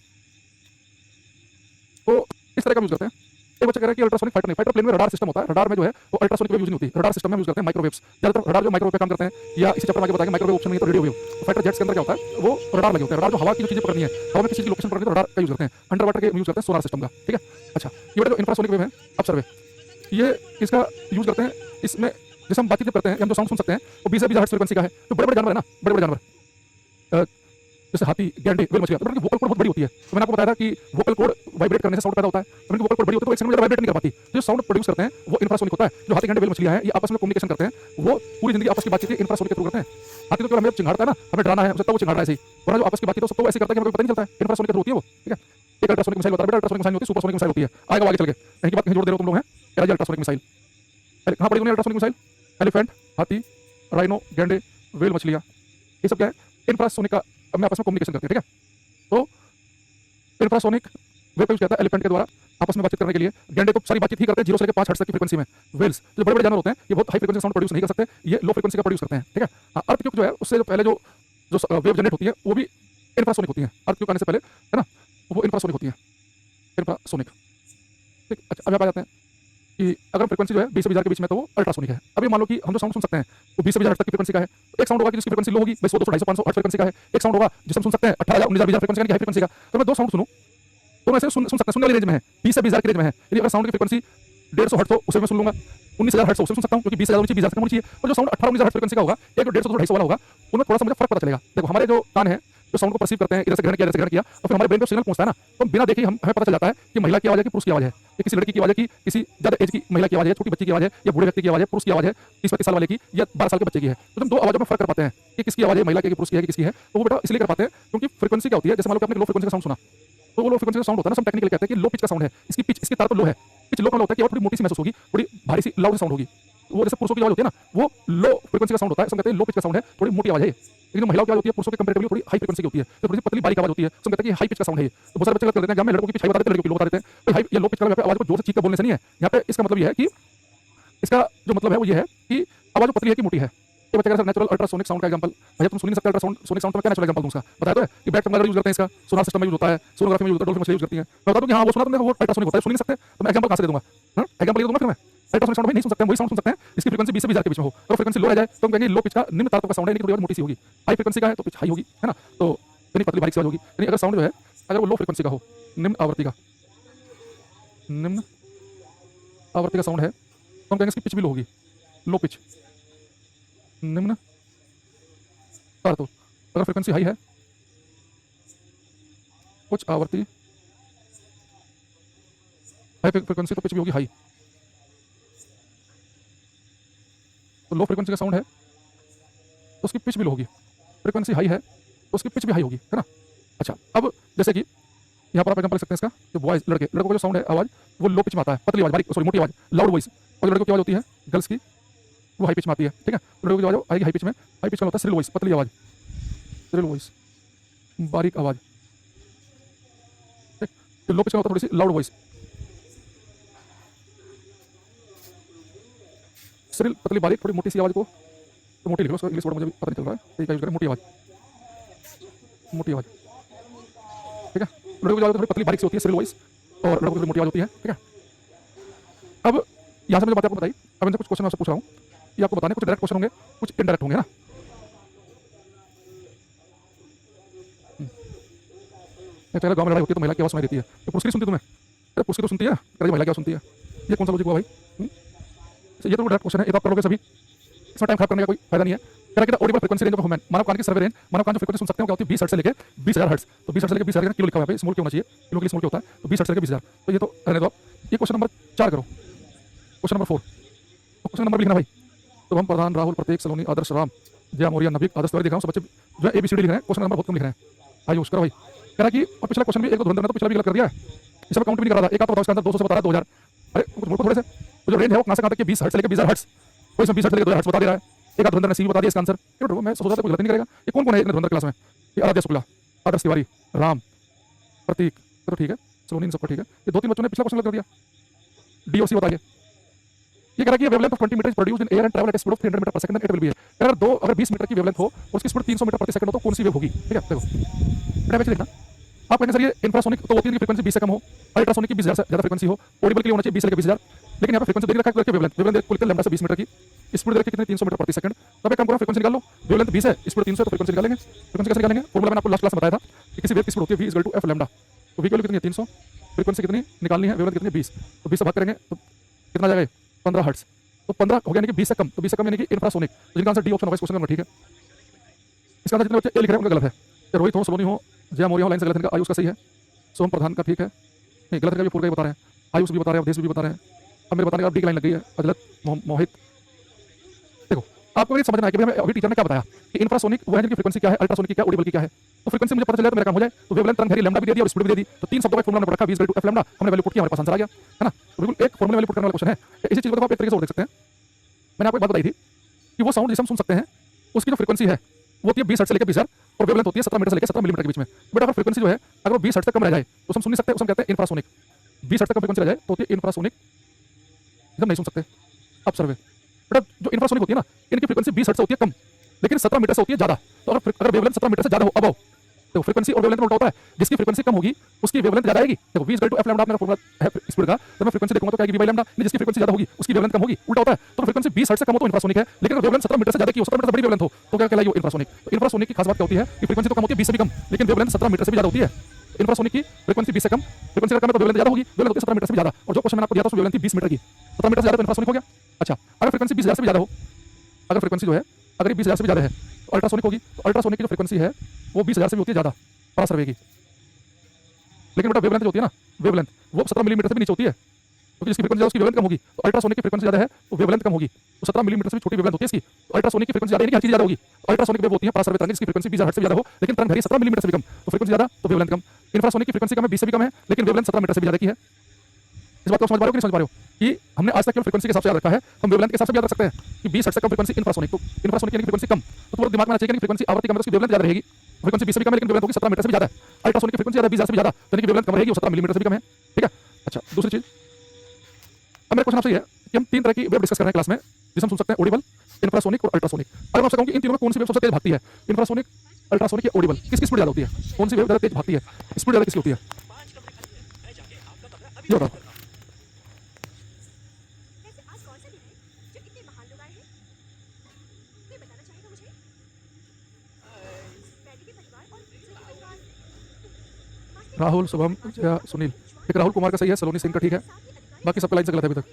तो इस तरह का यूज करते हैं। एक बच्चा कह रहा है कि अल्ट्रासोनिक फाइटर नहीं, फाइटर प्लेन में रडार सिस्टम होता है, रडार में जो है वो अल्ट्रासोनिक वेव यूज नहीं होती, रडार सिस्टम में यूज करते हैं माइक्रोवेव्स। ज्यादातर रडार जो माइक्रोवेव पे काम करते हैं, या इसी चैप्टर में आगे बताएंगे माइक्रोवेव ऑप्शन नहीं तो रेडियो वेव। तो फाइटर जेट्स के अंदर क्या होता है, वो रडार लगे होते हैं, रडार जो हवा की जो चीजें पकड़नी है, हवा में किसी की लोकेशन पकड़नी है तो रडार का यूज करते हैं। अंडर वाटर के यूज करते हैं सोनार सिस्टम का, ठीक है। अच्छा, ये बेटा जो इंफ्रासोनिक वेव है, अब सर्वे ये किसका यूज करते हैं, इसमें जैसे हम बातचीत करते हैं, हम जो साउंड सुन सकते हैं वो 20 से 20 हर्ट्ज फ्रीक्वेंसी का है। तो बड़े बड़े जानवर है ना, बड़े बड़े जानवर जैसे हाथी, गैंडे, वेल मछलियां, तो उनकी वोकल कोड बहुत बड़ी होती है। तो मैंने आपको बताया था कि वोकल कोड वाइब्रेट करने से साउंड पैदा होता है। तो उनकी वोकल कोड बड़ी होती है तो एक सेकंड में वाइब्रेट नहीं कर पाती। तो जो साउंड प्रोड्यूस करते हैं वो इंफ्रासोनिक होता है। जो हाथी, गैंडे, वेल मछलियां हैं, ये आपस में कम्युनिकेशन करते हैं, वो पूरी जिंदगी आपस की बातचीत इंफ्रासोनिक के थ्रू करते हैं। हाथी तो केवल हमें चिंगाड़ता है ना, हमें डराना है, हो सकता है वो चिंगाड़ रहा है ऐसे ही, वरना जो आपस की बातचीत है सब तो ऐसे करता है कि हमें पता नहीं चलता है, इंफ्रासोनिक के थ्रू होती है वो, ठीक है। एक अल्ट्रासोनिक मिसाइल होता है बेटा, अल्ट्रासोनिक मिसाइल होती है, सुपरसोनिक मिसाइल होती है। आएगा आगे चल के कहीं की बात कहीं जोड़ दे रहे हो तुम लोग हैं, क्या अल्ट्रासोनिक मिसाइल कहां पड़ी? अल्ट्रासोनिक मिसाइल एलिफेंट, हाथी, राइनो, गैंडे, वेल मछलियां, ये सब क्या है, इंफ्रासोनिक का अपने आपस में कम्युनिकेशन करते हैं, ठीक है। तो इंफ्रासोनिक वेव का यूज किया था एलिफेंट के द्वारा आपस में बातचीत करने के लिए। गैंडे तो सारी बातचीत ही करते हैं 0 से लेकर 5 हर्ट्ज तक की फ्रीक्वेंसी में। वेल्स जो बड़े बड़े जानवर होते हैं ये बहुत हाई फ्रीक्वेंसी साउंड प्रोड्यूस नहीं कर सकते, ये लो फ्रीक्वेंसी का प्रोड्यूस करते हैं, ठीक है। अर्थक्वेक जो है उससे जो पहले जो वेव जनरेट होती है वो भी इंफ्रासोनिक होती है। अर्थक्वेक आने से पहले है ना, वो इंफ्रासोनिक होती है, इंफ्रासोनिक, ठीक। अच्छा, अब यहाँ आ जाते हैं कि अगर फ्रीक्वेंसी जो है 20 से 20 के बीच में तो वो अल्ट्रासोनिक है। अभी मान लो कि हम जो साउंड सुन सकते हैं वो 20 से 20 हर्ट्ज तक की फ्रीक्वेंसी का है। एक साउंड होगा कि जिसकी फ्रीक्वेंसी लो होगी, 100, 200, 250, 500 हर्ट्ज फ्रीक्वेंसी का है। एक साउंड होगा जिसे हम सुन सकते हैं 18,000, 19,000 फ्रीक्वेंसी का, हाई फ्रीक्वेंसी का। तो मैं दो साउंड सुनूं तो मैं ऐसे सुन सकते हैं, सुनने वाली रेंज में है, 20 से 20,000 की रेंज में है। यदि अगर साउंड की फ्रीक्वेंसी 150 हर्ट्ज हो उसे मैं सुन लूंगा, 19,000 हर्ट्ज हो उसे सुन सकता हूं, क्योंकि 20,000 नीचे 20,000 तक होनी चाहिए। और जो साउंड 18-19,000 हर्ट्ज फ्रीक्वेंसी का होगा, एक 150 250 वाला होगा, उनमें थोड़ा सा मुझे फर्क पता चलेगा। देखो हमारे जो कान है जो साउंड को परसीव करते हैं, इधर से ग्रहण किया, इधर से ग्रहण किया, और फिर हमारे ब्रेन को सिग्नल पहुंचता है ना, तो बिना देखे हमें पता चल जाता है कि महिला की आवाज है कि पुरुष की आवाज है, या किसी लड़की की आवाज है कि किसी ज्यादा एज की महिला की आवाज है, छोटी बच्ची की आवाज है, या बूढ़े व्यक्ति की आवाज है, पुरुष की आवाज है, 30-35 साल वाले की या 12 साल के बच्चे की है। तो हम दो आवाजों में फर्क कर पाते हैं कि किसकी आवाज है, महिला की, पुरुष की है कि किसकी है। तो वो बेटा इसलिए कर पाते हैं क्योंकि फ्रीक्वेंसी क्या होती है, जैसे मान लो कि आपने लो फ्रीक्वेंसी का साउंड सुना, तो वो लो फ्रीक्वेंसी का साउंड होता है ना, हम टेक्निकली कहते हैं कि लो पिच का साउंड है, इसकी पिच, इसकी तार तो लो है, पिच लो का होता है कि और थोड़ी मोटी सी महसूस होगी, थोड़ी भारी सी लाउड साउंड होगी। वो जैसे पुरुषों की आवाज होती है ना, वो लो फ्रीक्वेंसी का साउंड होता है, हम कहते हैं लो पिच का साउंड है, थोड़ी मोटी आवाज है। लेकिन महिलाओं की आवाज होती है पुरुषों के कंपैरेटिवली थोड़ी हाई फ्रीक्वेंसी की होती है, तो थोड़ी सी पतली बारीक आवाज होती है, तो हम कहते हैं कि हाई पिच का साउंड है ये। तो बहुत सारे बच्चे गलत कर देते हैं, जब मैं लड़कों की पिच हाई बता देते हैं, लड़कियों की लो बता देते हैं। तो हाई या लो पिच का आवाज को जोर से चीख कर बोलने से नहीं है, यहाँ पे इसका मतलब ये है कि इसका जो मतलब है वो ये है कि आवाज पतली है कि मोटी है। ये बच्चा सर नेचुरल अल्ट्रासोनिक साउंड का एग्जांपल, भैया तुम सुन नहीं सकते अल्ट्रासोनिक साउंड, तो मैं क्या नेचुरल एग्जांपल दूं उसका, बताया तो है कि बैट चमगादड़ यूज करते हैं, इसका सोनार सिस्टम में यूज होता है, सोनोग्राफी में यूज होता है, डॉल्फिन मछली यूज करती है। मैं बता दूं कि हां वो सुना तुमने, वो अल्ट्रासोनिक होता है, सुन नहीं सकते, तो मैं एग्जांपल कहां से दे दूंगा, हां एग्जांपल ये दूंगा फिर मैं। अल्ट्रासोनिक साउंड में नहीं सुन सकते, वही साउंड सुन सकते हैं जिसकी फ्रीक्वेंसी 20 से 20,000 के बीच में हो। अगर फ्रीक्वेंसी लो रह जाए तो हम कहेंगे लो पिच का निम्न तारतम का साउंड है, लेकिन थोड़ी मोटी सी होगी। हाई फ्रीक्वेंसी का है तो पिच हाई होगी, है ना, तो यानी पतली बारीक सी आवाज होगी। यानी अगर साउंड जो है अगर वो लो फ्रीक्वेंसी का हो, निम्न आवृत्ति का, निम्न आवृत्ति का साउंड है, तो हम कहेंगे इसकी पिच भी लो होगी, लो पिच, निम्न तार। तो अगर फ्रीक्वेंसी हाई है, उच्च आवृत्ति, हाई फ्रीक्वेंसी तो पिच भी होगी हाई। तो लो फ्रीक्वेंसी का साउंड है तो उसकी पिच भी लो होगी, फ्रीक्वेंसी हाई है तो उसकी पिच भी हाई होगी, है ना। अच्छा, अब जैसे कि यहाँ पर आप एग्जांपल लिख सकते हैं इसका, जो बॉयज लड़कों का जो साउंड है आवाज वो लो पिच में आता है, पतली आवाज, बारीक सॉरी मोटी आवाज, लाउड वॉइस। और लड़कों की आवाज होती है गर्ल्स की, वो हाई पिच में आती है, ठीक है। तो लड़कों की आवाज आएगी हाई पिच में, हाई पिच का होता है श्रिल वॉइस, पतली आवाज, श्रिल वॉइस, बारीक आवाज, ठीक। तो लो पिच का होता है थोड़ी सी लाउड वॉइस, श्रिल, पतली बारीक, थोड़ी मोटी सी आवाज को तो मोटी लिख लो, इंग्लिश वर्ड मुझे पता नहीं चल रहा है, तो यूज करें मोटी आवाज, मोटी आवाज, ठीक है। लड़कों की आवाज थोड़ी पतली बारीक सी होती है, श्रिल वॉइस, और लड़कों की थोड़ी मोटी आवाज होती है, ठीक है। अब यहाँ से मुझे बात आपको बताई, अब इनसे कुछ क्वेश्चन मैं आपसे पूछ रहा हूँ, ये आपको बताने कुछ डायरेक्ट क्वेश्चन होंगे, कुछ इनडायरेक्ट होंगे ना। चाहे गाँव में लड़ाई होती है तो महिला की आवाज़ सुनाई देती है, तो पुरुष की सुनती तुम्हें? अरे पुरुष की तो सुनती है, अरे महिला की आवाज़ सुनती है। ये कौन सा लॉजिक हुआ भाई? तो ये तो डायरेक्ट क्वेश्चन है, ये तो आप कर लोगे सभी, इसमें टाइम खराब करने का कोई फायदा नहीं है। कह रहा है audible frequency range of human, मानव कान की सर्वे रेंज, मानव कान जो फ्रीक्वेंसी सुन सकते हैं क्या होती है 20 हर्ट्ज से लेके 20,000 हर्ट्ज। तो 20 हर्ट्ज से लेके 20,000 किलो लिखा हुआ है, स्मॉल क्यों होना चाहिए, किलो के लिए स्मॉल क्यों होता है, तो 20 हर्ट्ज से लेके 20,000, तो ये तो रहने दो आप। ये क्वेश्चन नंबर 4 करो, क्वेश्चन नंबर 4, तो क्वेश्चन नंबर लिखना भाई। तो हम प्रधान, राहुल, प्रतीक, सलोनी, आदर्श, राम, जया, मौर्य, नवीक, आदर्श तिवारी दिख रहा हूँ, सब बच्चे जो है ABCD लिख रहे हैं, क्वेश्चन नंबर बहुत कम लिख रहे हैं। आयुष करो भाई। कह रहा है कि और पिछला क्वेश्चन भी एक दो धुरंधर ने तो पिछला भी गलत कर दिया है, इस पर काउंट भी नहीं कर रहा था। एक आप बताओ इसके अंदर 200 से बता रहा है 2000, अरे मुझको थोड़े से तो जो रेंज है वो कहाँ से कहाँ तक, 20 हर्ट्ज से लेकर 20,000 हर्ट्ज, कोई इसमें 20 हर्ट्ज से लेकर 2000 हर्ट्ज बता दे रहा है। एक धुरंधर ने सी बता दिया इसका आंसर, मैं सोचा था कोई गलत नहीं करेगा। ये कौन कौन है एक धुरंधर क्लास में? ये आराध्य शुक्ला, आदर्श तिवारी, राम, प्रतीक, तो ठीक है, सलोनी, सबका ठीक है। ये 2-3 बच्चों ने पिछला क्वेश्चन गलत कर दिया। DOC बताइए। ये कह रहा है कि wavelength of 20 metre is produced in air and travel at speed of 300 metre per second, it will be है। अगर 20 मीटर की वेवलेंथ हो और उसकी स्पीड 300 मीटर प्रति सेकंड हो तो कौन सी वेव होगी? ठीक है, देखो बेटा बैठ देखना। आप कहेंगे सर ये इंफ्रासोनिक तो होती है कि फ्रीक्वेंसी 20 से कम हो, अल्ट्रासोनिक की 20,000 से ज्यादा फ्रीक्वेंसी हो, ऑडिबल के लिए होना चाहिए 20 से लेकर 20,000, लेकिन यहाँ पे फ्रीक्वेंसी देख रखा है वेवलेंथ, वेवलेंथ कुल लैम्डा से 20 मीटर की, स्पीड देख कितनी 300 मीटर प्रति सेकंड। तब एक काम करो फ्रीक्वेंसी निकाल लो, वेवलेंथ 20 है, स्पीड 300 है, तो फ्रीक्वेंसी निकालेंगे। फ्रीक्वेंसी कैसे निकालेंगे? फॉर्मूला मैंने आपको लास्ट क्लास में बताया था कि किसी वेव की स्पीड होती है v = f लैम्डा, तो v की वैल्यू कितनी है 300, फ्रीक्वेंसी कितनी निकालनी है, वेवलेंथ कितनी है 20, तो 20 से भाग करेंगे तो कितना जाएगा 15 हर्ट्ज, तो 15 हो गया यानी कि 20 से कम, तो 20 से कम यानी कि इंफ्रासोनिक, तो जिनका आंसर डी ऑप्शन होगा इस क्वेश्चन में। ठीक है, इसका आंसर जितने बच्चे ए लिख रहे हैं उनका गलत है। रोहित हो, सलोनी हो, जया, मौर्य हो, लाइन से गलत है, आयुष का सही है, सोम प्रधान का ठीक है, नहीं गलत है, पूरा ही बता रहे हैं, आयुष भी बता रहे हैं, अवधेश भी बता रहे हैं। अब मेरे बताने का डी की लाइन लग गई है, अजलत, मोहित। देखो आपको ये समझना है कि हमें अभी टीचर ने क्या बताया कि इंफ्रासोनिक वो है जिनकी फ्रीक्वेंसी क्या है, अल्ट्रासोनिक की क्या, ऑडिबल की क्या है। तो फ्रीक्वेंसी मुझे पता चला तो मेरा काम हो जाए, तो वेवलेंथ तरंग लैम्डा भी दे दिया और स्पीड भी दे दी, तो 3 शब्दों का फॉर्मूला रखा v = f लैम्डा, हमने वैल्यू पुट किया, हमारे पास आंसर आ गया, है ना। तो बिल्कुल एक फॉर्मूला वैल्यू पुट करने वाला क्वेश्चन है। इसी चीज को आप एक तरीके से और देख सकते हैं। मैंने आपको एक बात बताई थी कि वो साउंड जिसे हम सुन सकते हैं उसकी जो फ्रीक्वेंसी है वो होती है 20 हर्ट्ज से लेकर 20,000 और वेवलेंथ होती है 17 मीटर से लेकर 17 मिलीमीटर के बीच में। बट अगर फ्रीक्वेंसी जो है अगर 20 हर्ट्ज तक कम रह जाए तो हम सुन नहीं सकते, उसे हम कहते हैं इंफ्रासोनिक। 20 हर्ट्ज तक फ्रीक्वेंसी रह जाए तो होती है इंफ्रासोनिक, हम नहीं सुन सकते। अब सर्वे बेटा जो इंफ्रासोनिक होती है ना, इनकी फ्रीक्वेंसी 20 हर्ट्ज से होती है कम, लेकिन 17 मीटर से होती है ज्यादा। तो अगर वेवलेंथ 17 मीटर से ज्यादा हो अब तो फ्रीक्वेंसी और वेवलेंथ में उल्टा होता है, जिसकी फ्रीक्वेंसी कम होगी उसकी वेवलेंथ ज्यादा आएगी। देखो v = f लैम्डा अपना फॉर्मूला है स्पीड का, तो मैं फ्रीक्वेंसी देखूंगा तो क्या आएगी v/λ, नहीं जिसकी फ्रीक्वेंसी ज्यादा होगी उसकी वेवलेंथ कम होगी, उल्टा होता है। तो फ्रीक्वेंसी 20 हर्ट्ज से कम हो तो इंफ्रासोनिक है, लेकिन अगर वेवलेंथ 17 मीटर से ज्यादा की हो, 17 मीटर से बड़ी वेवलेंथ हो तो क्या कहलाएगी वो इंफ्रासोनिक। तो इंफ्रासोनिक की खास बात क्या होती है कि फ्रीक्वेंसी तो कम होती है 20 से भी कम, लेकिन वेवलेंथ 17 मीटर से भी ज्यादा होती है। इंफ्रासोनिक की फ्रीक्वेंसी 20 से कम, फ्रीक्वेंसी कम है तो वेवलेंथ ज्यादा होगी, वेवलेंथ होती है 17 मीटर से भी ज्यादा। और जो क्वेश्चन मैंने आपको दिया था उसमें वेवलेंथ थी 20 मीटर की, 17 मीटर से ज्यादा तो इंफ्रासोनिक हो गया। अच्छा अगर फ्रीक्वेंसी 20,000 से भी ज्यादा हो, अगर फ्रीक्वेंसी जो है अगर 20,000 से भी ज्यादा है तो अल्ट्रासोनिक होगी। तो अल्ट्रासोनिक की जो फ्रीक्वेंसी है वो 20,000 से भी होती है ज्यादा पारा सर्वे की, लेकिन बेटा वेवलेंथ जो होती है ना, वेवलेंथ वो 17 मिलीमीटर से भी नीचे होती है, क्योंकि जिसकी फ्रीक्वेंसी उसकी वेवलेंथ कम होगी। तो अल्ट्रासोनिक की फ्रीक्वेंसी ज्यादा है तो वेवलेंथ कम होगी, तो 17 मिलीमीटर से भी छोटी वेवलेंथ होती है इसकी। तो अल्ट्रासोनिक की फ्रीक्वेंसी ज्यादा है कि हर चीज ज्यादा होगी। अल्ट्रासोनिक वेव होती है पारा सर्वे तरंग जिसकी फ्रीक्वेंसी 20 हर्ट्ज से ज्यादा हो, लेकिन तरंग 17 मिलीमीटर से भी कम, तो फ्रीक्वेंसी ज्यादा तो वेवलेंथ कम। इंफ्रासोनिक की फ्रीक्वेंसी कम है 20 से भी कम है, लेकिन वेवलेंथ 17 मीटर से भी ज्यादा की है। इस बात को समझ पा रहे हो कि नहीं समझ पा रहे हो कि हमने आज तक केवल फ्रीक्वेंसी के हिसाब से याद रखा है, हम वेवलेंथ के हिसाब से याद रख सकते हैं कि 20 हर्ट्ज से कम फ्रीक्वेंसी इंफ्रासोनिक, तो इंफ्रासोनिक यानी फ्रीक्वेंसी कम, तो पूरा दिमाग में आना चाहिए कि फ्रीक्वेंसी आवृत्ति कम है तो उसकी वेवलेंथ ज्यादा रहेगी। फ्रीक्वेंसी 20 से भी कम है लेकिन वेवलेंथ होगी 17 मीटर से भी ज्यादा है। अल्ट्रासोनिक की फ्रीक्वेंसी ज्यादा 20,000 से भी ज्यादा, यानी कि वेवलेंथ कम रहेगी, वो 17 मिलीमीटर से भी कम है। ठीक है, अच्छा दूसरी चीज, अब मेरा क्वेश्चन आपसे ये है कि हम 3 तरह की वेव डिस्कस कर रहे हैं क्लास में जिसे हम सुन सकते हैं ऑडिबल, इंफ्रासोनिक और अल्ट्रासोनिक। अगर मैं आपसे कहूं कि इन तीनों में कौन सी वेव सबसे तेज भागती है, इंफ्रासोनिक, अल्ट्रासोनिक या ऑडिबल, किसकी स्पीड ज्यादा होती है, कौन सी वेव ज्यादा तेज भागती है, स्पीड ज्यादा किसकी होती है, ये बताओ। राहुल, शुभम, जया, सुनील, एक राहुल कुमार का सही है, सलोनी सिंह का ठीक है, बाकी सबका लाइन से गलत है अभी तक।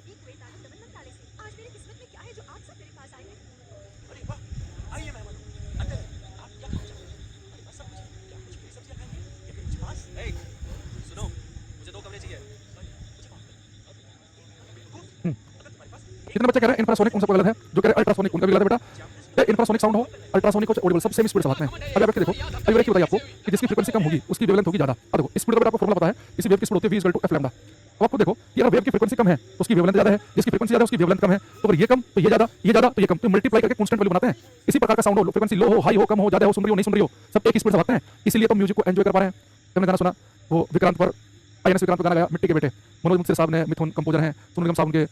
कितने बच्चे कह रहे हैं इंफ्रासोनिक, उन सबका गलत है। जो कह रहे हैं अल्ट्रासोनिक उनका भी गलत है बेटा। इंफ्रासोनिक साउंड हो, अल्ट्रासोनिक हो, ऑडिबल, सब सेम स्पीड से भागते हैं। अभी आप देखो, अभी मैंने बताया आपको कि जिसकी फ्रीक्वेंसी कम होगी उसकी वेवलेंथ होगी ज्यादा। अब देखो स्पीड का बेटा आपको फॉर्मूला पता है, किसी वेव की स्पीड होती है v = f लैम्डा। अब आपको देखो कि अगर वेव की फ्रीक्वेंसी कम है तो उसकी वेवलेंथ ज्यादा है, जिसकी फ्रीक्वेंसी ज्यादा है उसकी वेवलेंथ कम है, तो अगर ये कम तो ये ज्यादा, ये ज्यादा तो ये कम, तो मल्टीप्लाई करके कांस्टेंट वैल्यू बनाते हैं। इसी प्रकार का साउंड हो, फ्रीक्वेंसी लो हो, हाई हो, कम हो, ज्यादा हो, सुन रही हो, नहीं सुन रही हो, सब एक स्पीड से भागते हैं। इसीलिए तो म्यूजिक को एंजॉय कर पा रहे हैं। तुमने गाना सुना वो विक्रांत पर, INS विक्रांत पर गाना गाया मिट्टी के बेटे, मनोज मुंशी साहब ने, मिथुन कंपोजर हैं, सोनू निगम साहब उनके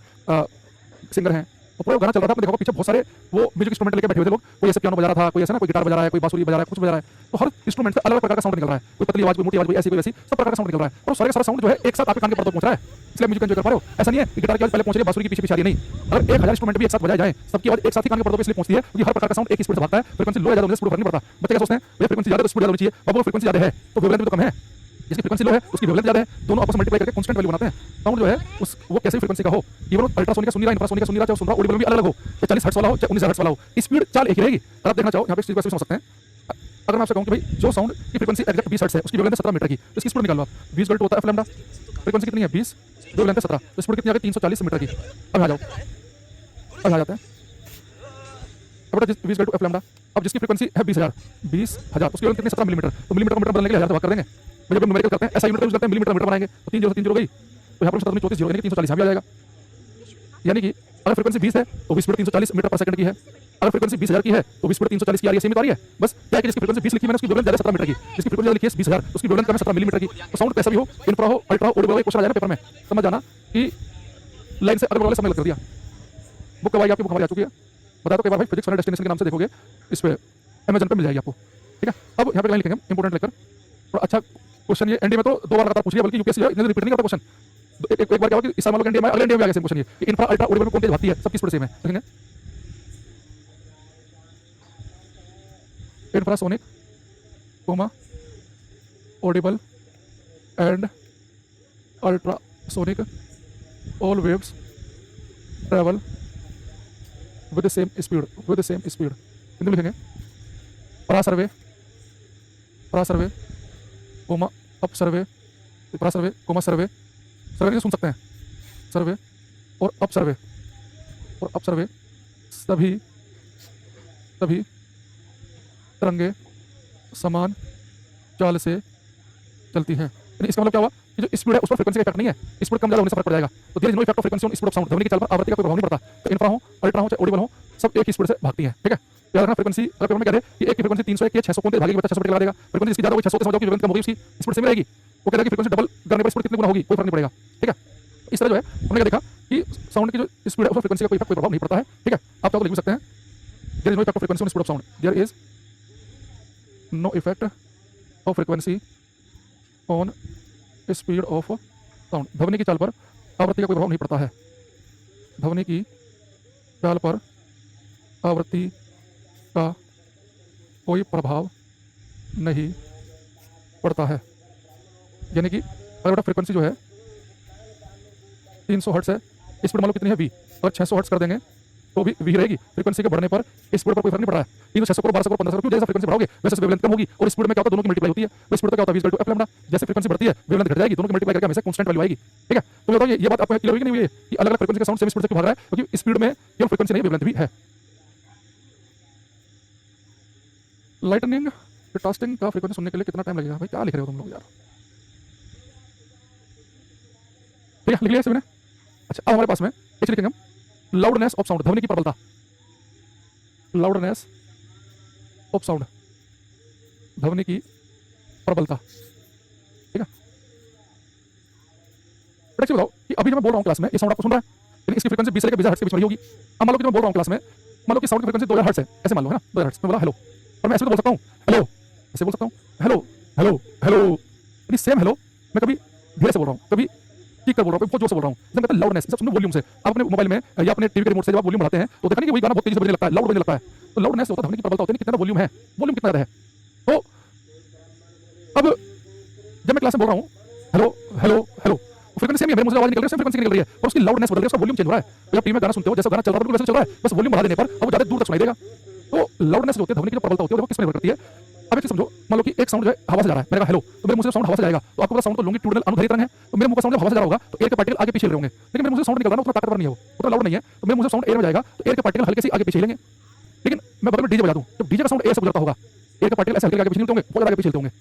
सिंगर हैं, और पूरा गाना चल रहा था। आपने देखा पीछे बहुत सारे वो म्यूजिक इंस्ट्रूमेंट लेके बैठे हुए थे लोग, कोई ऐसे पियानो बजा रहा था, कोई ऐसा ना कोई गिटार बजा रहा है, कोई बांसुरी बजा रहा है, कुछ बजा रहा है, तो हर इंस्ट्रूमेंट से अलग अलग प्रकार का साउंड निकल रहा है, कोई पतली आवाज, कोई मोटी आवाज, कोई ऐसी कोई वैसी, सब प्रकार का साउंड निकल रहा है, और सारे का सारा साउंड जो है एक साथ आपके कान के पर्दों पहुंच रहा है, इसलिए म्यूजिक एंजॉय कर पा रहे हो। ऐसा नहीं है कि गिटार की आवाज पहले पहुंच रही है, बांसुरी की पीछे पीछे आ रही है, नहीं। अगर 1000 इंस्ट्रूमेंट भी एक साथ बजाए जाए, सबकी आवाज एक साथ ही कान के पर्दों पे इसलिए पहुंचती है क्योंकि हर प्रकार का साउंड एक ही स्पीड से भागता है। फ्रीक्वेंसी लो या ज्यादा होने से स्पीड फर्क नहीं पड़ता। बच्चे क्या सोचते हैं भैया फ्रीक्वेंसी ज्यादा तो स्पीड ज्यादा होनी चाहिए, बाबू फ्रीक्वेंसी ज्यादा है तो वेवलेंथ भी तो कम है, जिसकी फ्रीक्वेंसी लो है उसकी वेवलेंथ ज़्यादा है, दोनों आपस में मल्टीप्लाई करके कांस्टेंट वैल्यू बनाते हैं। साउंड जो है उस वो कैसी फ्रीक्वेंसी का हो, इवन अल्ट्रासोनिक का सुन नहीं रहा, इंफ्रासोनिक का सुन नहीं रहा, चाहे सुन रहा ऑडिबल भी अलग हो, चाहे 40 हर्ट्ज वाला हो चाहे 19 हर्ट्ज वाला हो, स्पीड चाल एक ही रहेगी। अगर आप देखना चाहो यहाँ पे इस चीज़ को ऐसे समझ सकते हैं, अगर मैं आपसे कहूँ कि भाई जो साउंड की फ्रीक्वेंसी एग्जैक्ट 20 हर्ट्ज है उसकी वेवलेंथ 17 मीटर की, तो इसकी स्पीड निकालो आप, 20 होता है एफ लैम्डा, फ्रीक्वेंसी कितनी है 20, वेवलेंथ है 17, तो स्पीड कितनी आ गई 340 मीटर की। अब आ जाओ, अब आ जाते हैं, अब बेटा 20 एफ लैम्डा, अब जिसकी फ्रीक्वेंसी है 20,000 उसकी वेवलेंथ कितनी 17 मिलीमीटर, तो मिलीमीटर को मीटर बदलने के लिए 1000 से भाग कर देंगे। जब हम न्यूमेरिकल करते हैं ऐसा यूनिट यूज करते हैं, मिलीमीटर मीटर बनाएंगे, तो 3 0 गई, तो यहाँ पर 17 में 34 जीरो यानी कि 340 यहाँ भी आ जाएगा। यानी कि अगर फ्रीक्वेंसी 20 है तो स्पीड 340 मीटर पर सेकंड की है, अगर फ्रीक्वेंसी 20,000 की है तो स्पीड 340 की आ रही है, सेम तो आ रही है। बस क्या है कि जिसकी फ्रीक्वेंसी 20 लिखी मैंने उसकी वेवलेंथ 17 मीटर की, जिसकी फ्रीक्वेंसी लिखी है 20,000 उसकी वेवलेंथ कम है 17 मिलीमीटर की। तो साउंड कैसा भी हो, इंफ्रा हो, अल्ट्रा हो, ऑडिबल हो, क्वेश्चन आ जाएगा पेपर में, समझ जाना कि लाइन से अगर वाले समय लग कर दिया। बुक कब आएगी आपकी, बुक हमारी आ चुकी है, बता दो कई बार भाई फिजिक्स वाले डेस्टिनेशन के नाम से देखोगे इस पे अमेजन पे मिल जाएगी आपको, ठीक है। अब यहाँ पे लाइन लिखेंगे इंपोर्टेंट लेकर, थोड़ा अच्छा क्वेश्चन ये एनडीए में तो 2 बार लगातार पूछ लिया, बल्कि यूपीएससी इतने रिपीट नहीं करता क्वेश्चन। एक बार क्या होगा कि इस साल मान लो एनडीए में अगले एनडीए में आ गया सेम क्वेश्चन ये कि इंफ्रा अल्ट्रा ऑडिबल में कौन तेज भागती है, सबकी स्पीड सेम है, देखेंगे infrasonic comma audible and ultrasonic all waves travel with the same speed, Hindi में लिखेंगे परा सर्वे कोमा अप सर्वे, परा सर्वे कोमा सर्वे, सर्वे नहीं सुन सकते हैं, सर्वे और अप सर्वे सभी तरंगे समान चाल से चलती हैं। यानी इसका मतलब क्या हुआ कि जो स्पीड है उस पर फ्रीक्वेंसी का इफेक्ट नहीं है, स्पीड कम ज़्यादा होने से फर्क पड़ जाएगा। तो there is no effect of frequency on speed of sound, ध्वनि की चाल पर आवृत्ति का कोई प्रभाव नहीं पड़ता। तो इंफ्रा हो, अल्ट्रा हो चाहे ऑडिबल हो, सब एक ही स्पीड से भागती हैं, ठीक है। याद रखना फ्रीक्वेंसी अगर पेपर में कह रहे कि एक की फ्रीक्वेंसी 301 की 600 कौन तेज भागेगी, बच्चा 600 लगा देगा, फ्रीक्वेंसी इसकी ज़्यादा होगी 600 समझो कि वेवलेंथ कम होगी, उसकी स्पीड सेम रहेगी। वो कहता है कि फ्रीक्वेंसी डबल करने पर स्पीड कितनी गुना होगी, कोई फर्क नहीं पड़ेगा, ठीक है। इस तरह जो है हमने क्या देखा कि साउंड की जो स्पीड है उस पर फ्रीक्वेंसी का कोई प्रभाव नहीं पड़ता है, ठीक है। आप तो लिख भी सकते हैं there is no effect of frequency on speed of sound, there is no effect of frequency on speed of sound, ध्वनि की चाल पर आवृत्ति का कोई प्रभाव नहीं पड़ता है, ध्वनि की चाल पर आवृत्ति का कोई प्रभाव नहीं पड़ता है। यानी कि अगर बेटा फ्रीक्वेंसी जो है 300 हर्ट्ज है, स्पीड मान लो कितनी है v, अगर 600 हर्ट्ज कर देंगे तो भी v रहेगी, फ्रीक्वेंसी के बढ़ने पर स्पीड पर कोई फर्क नहीं पड़ रहा है। 300 600 करो 1200 करो 1500 क्यों, जैसे फ्रीक्वेंसी बढ़ाओगे वैसे वेवलेंथ कम होगी, और स्पीड में क्या होता है दोनों की मल्टीप्लाई होती है, वो स्पीड तो क्या होता है 20 एफ लैम्डा, जैसे फ्रीक्वेंसी बढ़ती है वेवलेंथ घट जाएगी, दोनों की मल्टीप्लाई करके हमेशा कांस्टेंट वैल्यू आएगी, ठीक है। तो बताओ ये बात आपको क्लियर हुई कि नहीं हुई कि अलग अलग फ्रीक्वेंसी का साउंड सेम स्पीड से क्यों भाग रहा है, क्योंकि स्पीड में केवल फ्रीक्वेंसी नहीं वेवलेंथ भी है। लाइटनिंग ब्रॉडकास्टिंग का फ्रीक्वेंसी सुनने के लिए कितना टाइम लगेगा, भाई क्या लिख रहे हो तुम लोग यार, ठीक है लिख लिया इसमें। अच्छा अब हमारे पास में एक लिखेंगे हम लाउडनेस ऑफ साउंड, ध्वनि की प्रबलता, लाउडनेस ऑफ साउंड, ध्वनि की प्रबलता, ठीक है। बेटा बताओ कि अभी जो मैं बोल रहा हूँ क्लास में ये साउंड आपको सुन रहा है, लेकिन इसकी फ्रीक्वेंसी 20 से लेकर 20 हर्ट्ज के बीच में होगी। अब मान लो कि मैं बोल रहा हूँ क्लास में, मान लो कि साउंड की फ्रीक्वेंसी 2000 हर्ट्ज है, ऐसे मान लो है ना 2000 हर्ट्ज, मैं बोला हेलो, और मैं ऐसे भी बोल सकता हूँ हेलो, ऐसे बोल सकता हूँ हेलो हेलो हेलो, यानी सेम हेलो मैं कभी धीरे से बोल रहा हूँ, कभी ठीक कर बोल रहा हूँ, बहुत जोर से बोल रहा हूँ, जब कहते हैं लाउडनेस, सब सुनो वॉल्यूम से। आप अपने मोबाइल में या अपने टीवी के रिमोट से जब आप वॉल्यूम बढ़ाते हैं तो देखा नहीं कि वही गाना बहुत तेजी से बजने लगता है, लाउड बजने लगता है। तो लाउडनेस होता है ध्वनि की प्रबलता होती है, कितना वॉल्यूम है, वॉल्यूम कितना है। तो अब जब मैं क्लास में बोल रहा हूँ hello hello hello, frequency same है, मेरे मुंह से आवाज निकल रही है, सेम फ्रीक्वेंसी निकल रही है, और उसकी लाउडनेस बदल रही है, उसका वॉल्यूम चेंज हो रहा है। तो जब टीवी में गाना सुनते हो जैसा गाना चल रहा है बिल्कुल वैसे चल रहा है, बस वॉल्यूम बढ़ा देने पर अब वो ज्यादा दूर तक सुनाई देगा। तो लाउडनेस जो होती है ध्वनि की जो प्रबलता होती है वो किस में निर्भर करती है। अब एक चीज समझो, मान लो कि एक साउंड जो है हवा से जा रहा है, मैंने कहा हेलो, तो मेरे मुंह से साउंड हवा से जाएगा, तो आपको पता साउंड तो लॉन्गिट्यूडनल अनुदैर्ध्य तरंग है, तो मेरे मुंह का साउंड जब हवा से जा रहा होगा तो एयर के पार्टिकल आगे पीछे हिल रहे होंगे, लेकिन मेरे मुंह से साउंड निकल रहा है उतना ताकतवर नहीं है, वो उतना लाउड नहीं है, तो मेरे मुंह से साउंड एयर में जाएगा तो एयर के पार्टिकल हल्के से आगे पीछे हिलेंगे। लेकिन मैं बगल में डीजे बजा दूं, जब डीजे का साउंड एयर से गुजरता होगा, एयर के पार्टिकल ऐसे हल्के आगे पीछे हिलते होंगे, बहुत आगे पीछे हिलते होंगे।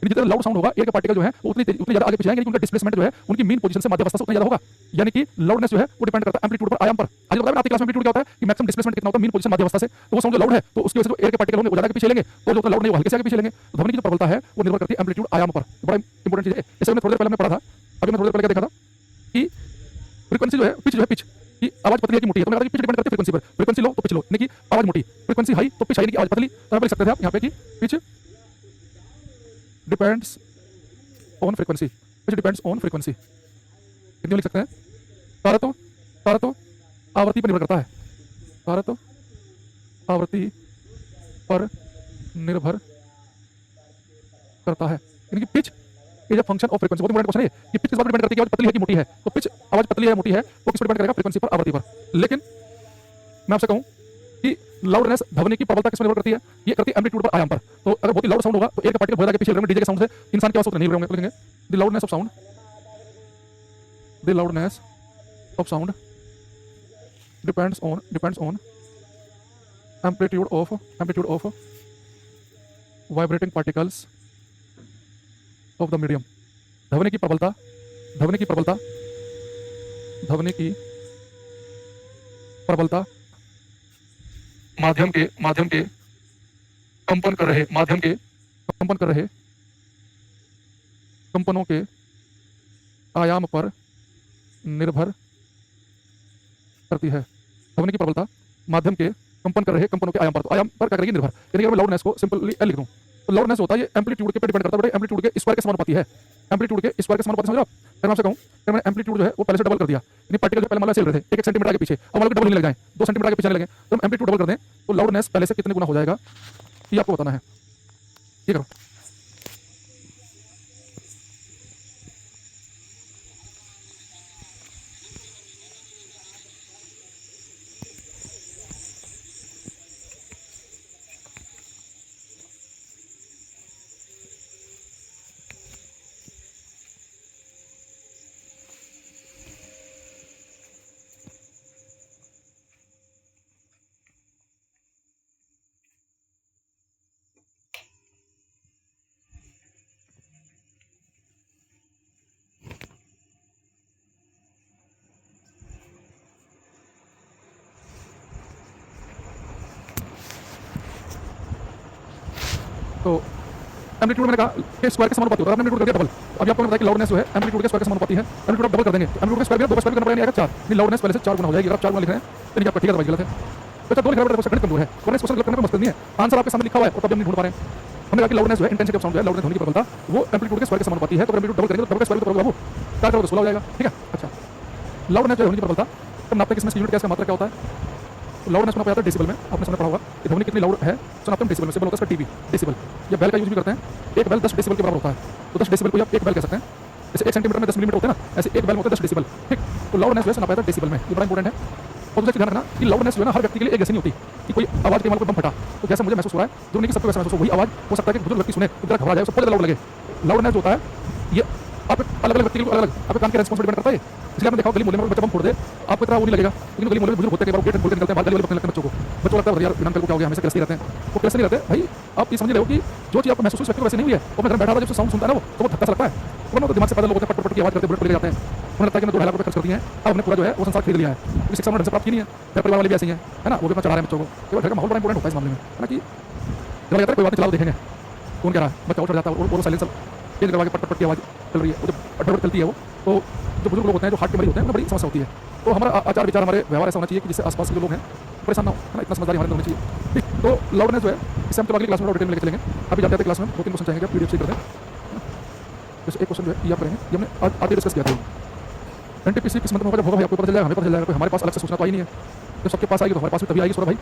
जितना लाउड साउंड होगा एयर के पार्टिकल जो है वो उतनी ज्यादा आगे पीछे जाएंगे, उनका डिस्प्लेसमेंट जो है उनकी मीन पोजीशन से मध्य अवस्था से उतना ज्यादा होगा। यानी कि लाउडनेस जो है वो डिपेंड करता है एम्पलीट्यूड पर, आयाम पर। आज बताया आपकी क्लास में एम्पलीट्यूड क्या होता है कि मैक्सिमम डिस्प्लेसमेंट कितना होता है मीन पोजीशन मध्य अवस्था से, तो वो साउंड जो लाउड है तो उसकी वजह से जो एयर के पार्टिकल होंगे वो ज्यादा पीछे लेंगे, और जो लाउड नहीं वो हल्के से आगे पीछे लेंगे। तो ध्वनि की जो प्रबलता है वो निर्भर करती है एम्पलीट्यूड आयाम पर, बड़ा इंपॉर्टेंट चीज है। जैसे मैंने थोड़ी देर पहले पढ़ा था, अभी मैं थोड़ी देर पहले देखा था कि फ्रीक्वेंसी जो है पिच जो है पिच की आवाज पतली है कि मोटी है, तो मैं पिच डिपेंड करती है फ्रीक्वेंसी पर, फ्रीक्वेंसी लो तो पिच लो, यानी कि आवाज मोटी, फ्रीक्वेंसी हाई तो पिच हाई, यानी कि आवाज पतली। तो आप लिख सकते थे आप यहाँ पे कि pitch depends on frequency, pitch depends on frequency, Hindi में लिख सकते हैं तारतो आवृत्ति पर निर्भर करता है, तारतो आवृत्ति पर निर्भर करता है, यानी कि pitch is a function of frequency. बहुत इंपॉर्टेंट क्वेश्चन है कि पिच किस बात पर डिपेंड करती है कि आवाज पतली है कि मोटी है। तो पिच आवाज पतली है या मोटी है वो किस पर डिपेंड करेगा? फ्रीक्वेंसी पर, आवृत्ति पर। लेकिन मैं आपसे कहूं कि लाउडनेस ध्वनि की प्रबलता किस पर निर्भर करती है? ये करती है एम्पलीट्यूड पर, आयाम पर। तो अगर बहुत ही लाउड साउंड होगा तो एयर का पार्टिकल बहुत ज्यादा पीछे हिल रहे डीजे के साउंड से इंसान के आवाज नहीं हिल रहे होंगे। तो लिखेंगे the loudness of sound, the loudness of sound depends on amplitude of vibrating particles of the medium. ध्वनि की प्रबलता, ध्वनि की प्रबलता, ध्वनि की प्रबलता माध्यम के कंपन कर रहे, माध्यम के कंपन कर रहे कंपनों के आयाम पर निर्भर करती है। ध्वनि की प्रबलता माध्यम के कंपन कर रहे कंपनों के आयाम पर, तो आयाम पर क्या करेगी? निर्भर। यानी अगर मैं लाउडनेस को सिंपली एल लिख दूं तो लाउडनेस होता है ये एम्पलीट्यूड के पे डिपेंड करता है, एम्पलीट्यूड के स्क्वायर के समानुपाती है। एम्पलीट्यूड के स्क्वायर के समानुपाती, समझ रहे हो आप? अगर मैं आपसे कहूं कि मैंने एम्पलीट्यूड जो है वो पहले से डबल कर दिया, यानी पार्टिकल जो पहले मान लो चल रहे थे 1 सेंटीमीटर आगे पीछे, अब मान लो डबल होने लग जाए, 2 सेंटीमीटर आगे पीछे आने लगे, तो हम एम्पलीट्यूड डबल कर दें तो लाउडनेस पहले से कितने गुना हो जाएगा ये आपको बताना है। ये करो। तो एम्पलीट्यूड मैंने कहा कि स्क्वायर के समानुपाती होता है, एम्पलीट्यूड कर दिया डबल। अब आपको बताया कि लाउडनेस जो है एम्पलीट्यूड के स्क्वायर के समानुपाती है। एम्पलीट्यूड आप डबल कर देंगे तो एम्पलीट्यूड के स्क्वायर भी 2 स्क्वायर करना पड़ेगा, आएगा 4, नहीं लाउडनेस पहले से 4 गुना हो जाएगी। अगर आप 4 गुना लिख रहे हैं तो नहीं आपका ठीक है, गलत है। तो अच्छा 2 लिख रहे हैं, क्वेश्चन गणित कमजोर है, वरना इस क्वेश्चन गलत करने में मकसद नहीं है, आंसर आपके सामने लिखा हुआ है और तब हम नहीं ढूंढ पा रहे हैं। हमने कहा कि लाउडनेस जो है इंटेंसिटी ऑफ साउंड जो है, लाउडनेस ध्वनि की प्रबलता वो एम्पलीट्यूड के स्क्वायर के समानुपाती है। तो एम्पलीट्यूड डबल करेंगे तो डबल के स्क्वायर करोगे बाबू 4 करोगे 16 हो जाएगा, ठीक है। अच्छा लाउडनेस जो है ध्वनि की प्रबलता तब नापते किसमें? यूनिट क्या, मात्रा क्या होता है? तो लाउडनेस को नापा जाता है डेसिबल में। आपने समझ पढ़ा होगा कि ध्वनि कितनी लाउड है तो नापते हैं डेसिबल में। सिंबल होता है इसका टीबी, डेसिबल। या बेल का यूज भी करते हैं, एक बेल 10 डेसिबल के बराबर होता है, तो 10 डेसिबल को आप एक बेल कह सकते हैं। जैसे 1 सेंटीमीटर में 10 मिलीमीटर होते हैं ना, ऐसे एक बेल में होता है 10 डेसिबल, ठीक। तो लाउडनेस जो है नापा जाता है डेसिबल में, ये बड़ा इंपॉर्टेंट है। और दूसरा ध्यान रखना कि लाउडनेस जो है ना हर व्यक्ति के लिए एक जैसी नहीं होती कि कोई आवाज के माल को बम फटा तो जैसा मुझे महसूस हो रहा है, जो नहीं कि सबको वैसा महसूस हो, वही आवाज हो सकता है कि बुजुर्ग व्यक्ति सुने तो जरा घबरा जाए, उसको बहुत लाउड लगे। लाउडनेस होता है ये आप अलग अलग व्यक्ति को अलग अलग आपके कान के रेस्पॉन्स डिपेंड करता है। इसलिए आपने देखा गली मोहल्ले में बच्चा बम फोड़ दे, आपको इतना वो नहीं लगेगा, लेकिन गली मोहल्ले में बुजुर्ग होते हैं, कई बार गेट खोल के निकलते हैं, गली वाले बकने लगते हैं बच्चों को। बच्चों लगता है यार बिना को क्या हो गया, हमेशा कैसे रहते हैं, वो कैसे नहीं रहते भाई। आप ये समझ लो कि जो चीज आपको महसूस व्यक्ति को वैसे नहीं हुई है, वो मैं घर बैठा था जब साउंड सुनता है ना वो धक्का सा लगता है, वरना तो दिमाग से पैदल लोग होते हैं, पट की आवाज करते बुलेट ले जाते हैं। उन्हें लगता है कि मैंने 2 लाख रुपए खर्च कर दिए हैं, अब हमने पूरा जो है वो संसार खरीद लिया है, क्योंकि शिक्षा ढंग से प्राप्त की नहीं है। मेरे परिवार वाले भी ऐसे ही है ना, वो भी अपना चढ़ा रहे हैं बच्चों को। तो घर का माहौल बड़ा इंपॉर्टेंट होता है इस मामले में, है ना, कि जब लगता है कोई बात चलाओ देखेंगे कौन कह रहा है, बच्चा उठ जाता है और वो साइलेंसर चेंज करवा के पट की आवाज चल रही है, वो जब अड्डा चलती है वो, तो जो बुजुर्ग लोग होते हैं जो हार्ट के मरीज होते हैं, बड़ी समस्या होती है। तो हमारा आचार विचार, हमारे व्यवहार ऐसा होना चाहिए कि जिससे आसपास के जो लोग हैं परेशान ना हो, है ना, इतना समझदारी हमारे अंदर होनी चाहिए, ठीक। तो लाउडनेस जो है इसे हम तो अगली क्लास में और डिटेल में लेके चलेंगे। अभी जाते हैं क्लास में 2-3 क्वेश्चन चाहेंगे, पीडीएफ से कर दें। जैसे एक क्वेश्चन जो है ये आप करेंगे, ये हमने आगे डिस्कस किया था। एनटीपीसी किस मतलब होगा, जब होगा भाई आपको पता चल जाएगा, हमें पता चल जाएगा, कोई हमारे पास अलग से सूचना तो आई नहीं है। जब सबके पास आएगी तो हमारे पास भी तभी आएगी सौरभ भाई।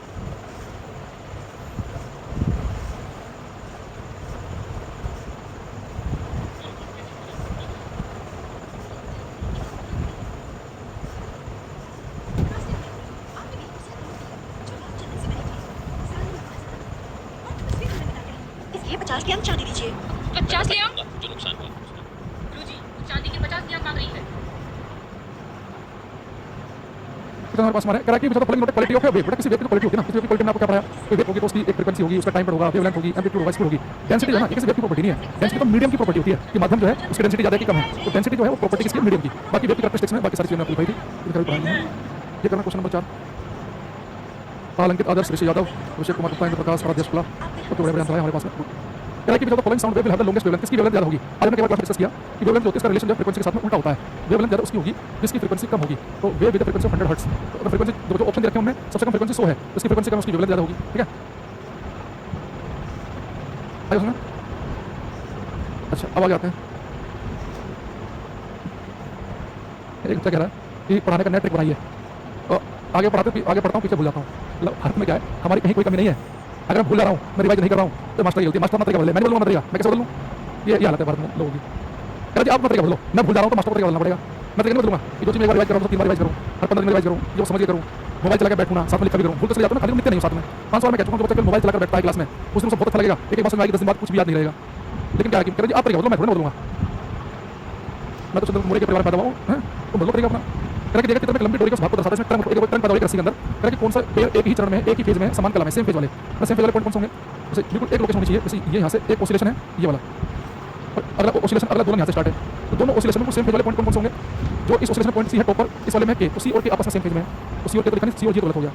ये 50 के अंक चांदी दीजिए। 50 ले आओ। जो नुकसान हुआ गुरुजी, चांदी के 50 अंक मांग रही है। तो हमारे पास हमारे करा कि plug note quality of wave, बेटा किसी वेव की क्वालिटी होती है ना, किसी वेव की क्वालिटी में आपको क्या पढ़ाया, कोई वेव होगी तो उसकी एक फ्रीक्वेंसी होगी, उसका टाइम पर होगा, वेवलेंथ होगी, एम्पलीट्यूड होगा, स्पीड होगी। डेंसिटी जो है ना, ये किसी वेव की प्रॉपर्टी नहीं है, डेंसिटी तो मीडियम की प्रॉपर्टी होती है कि माध्यम जो है उसकी डेंसिटी ज्यादा है कि कम है। तो डेंसिटी जो है वो प्रॉपर्टी किसकी, मीडियम की। बाकी वेव की कैरेक्टरिस्टिक्स में बाकी सारी चीजें आपको दिखाई थी, इनका भी पढ़ाएंगे। ये करना क्वेश्चन नंबर 4। अंकित आदर्श, ऋषि यादव, अभिषेक कुमार गुप्ता, इंद्र प्रकाश, राजेश शुक्ला, तो बड़े आंसर है हमारे पास में। कह रहा है कि जो following sound wave will have the longest wavelength, किसकी वेवलेंथ ज्यादा होगी। आज हमने केवल क्लास में डिस्कस किया कि वेवलेंथ जो होती है इसका रिलेशन जो फ्रीक्वेंसी के साथ में उल्टा होता है, वेवलेंथ ज्यादा उसकी होगी जिसकी फ्रीक्वेंसी कम होगी। तो wave with frequency of 100 hertz, तो फ्रीक्वेंसी जो ऑप्शन दे रखे हैं उनमें सबसे कम फ्रीक्वेंसी 100 है, तो इसकी फ्रीक्वेंसी कम, उसकी वेवलेंथ ज्यादा होगी, ठीक है। आइए सुनो, अच्छा अब आगे आते हैं। एक बच्चा कह रहा है कि पढ़ाने का नया ट्रिक बनाइए, तो आगे पढ़ता हूँ पीछे भूल जाता हूँ। भारत में क्या है, हमारी कहीं कोई कमी नहीं है, अगर मैं भूल रहा हूँ, मैं रिवाइज नहीं कर रहा हूँ तो मास्टर की गलती, मास्टर अपना तरीका बदले, मैं नहीं बोलूँगा तरीका, मैं कैसे बदलूँ, ये हालत है भारत में लोगों की। कह रहा जी आप अपना तरीका बदलो, मैं भूल जा रहा हूँ तो मास्टर को तरीका बदलना पड़ेगा। मैं तरीका नहीं बदलूंगा कि जो चीज़ मैं एक बार रिवाइज कर रहा हूँ 3 बार रिवाइज करूँ, हर 15 दिन रिवाइज करूँ, ये समझ के करूँ, मोबाइल चला के बैठूँ ना, साथ में लिखा भी करूँ, भूल तो चले जाता हूँ ना, खाली लिखते नहीं हूँ साथ में। 5 साल में कह चुका हूँ, जो बच्चा केवल मोबाइल चलाकर बैठता है क्लास में, उस दिन उसे बहुत अच्छा लगेगा, एक बार समझ में आएगी, 10 दिन बाद कुछ भी याद नहीं रहेगा। लेकिन क्या है कि कह रहा जी आप तरीका बदलो, मैं थोड़ी ना बदलूंगा, मैं तो चंद्रपुरी के परिवार में पैदा हुआ हूँ, तुम बदलो तरीका अपना। कह रहा कि देखा कितना लंबी डोरी का भाग को दर्शाता है, इसमें टर्न पैदा होगी रस्सी के अंदर। कह रहा कि कौन सा पेड़ एक ही चरण में, एक ही फेज में, समान कला में, सेम फेज वाले, सेम फेज वाले पॉइंट कौन से होंगे, जैसे बिल्कुल एक लोकेशन होनी चाहिए, जैसे ये यहाँ से एक ऑसिलेशन है, ये वाला, और अगला ऑसिलेशन, अगला दोलन यहाँ से स्टार्ट है, तो दोनों ऑसिलेशन में सेम फेज वाले पॉइंट कौन से होंगे, जो इस ऑसिलेशन पॉइंट सी है टॉप पर, इस वाले में के, तो सी और के आपस में सेम फेज में है, तो सी और के तो लिखा नहीं, सी और जी तो गलत हो गया।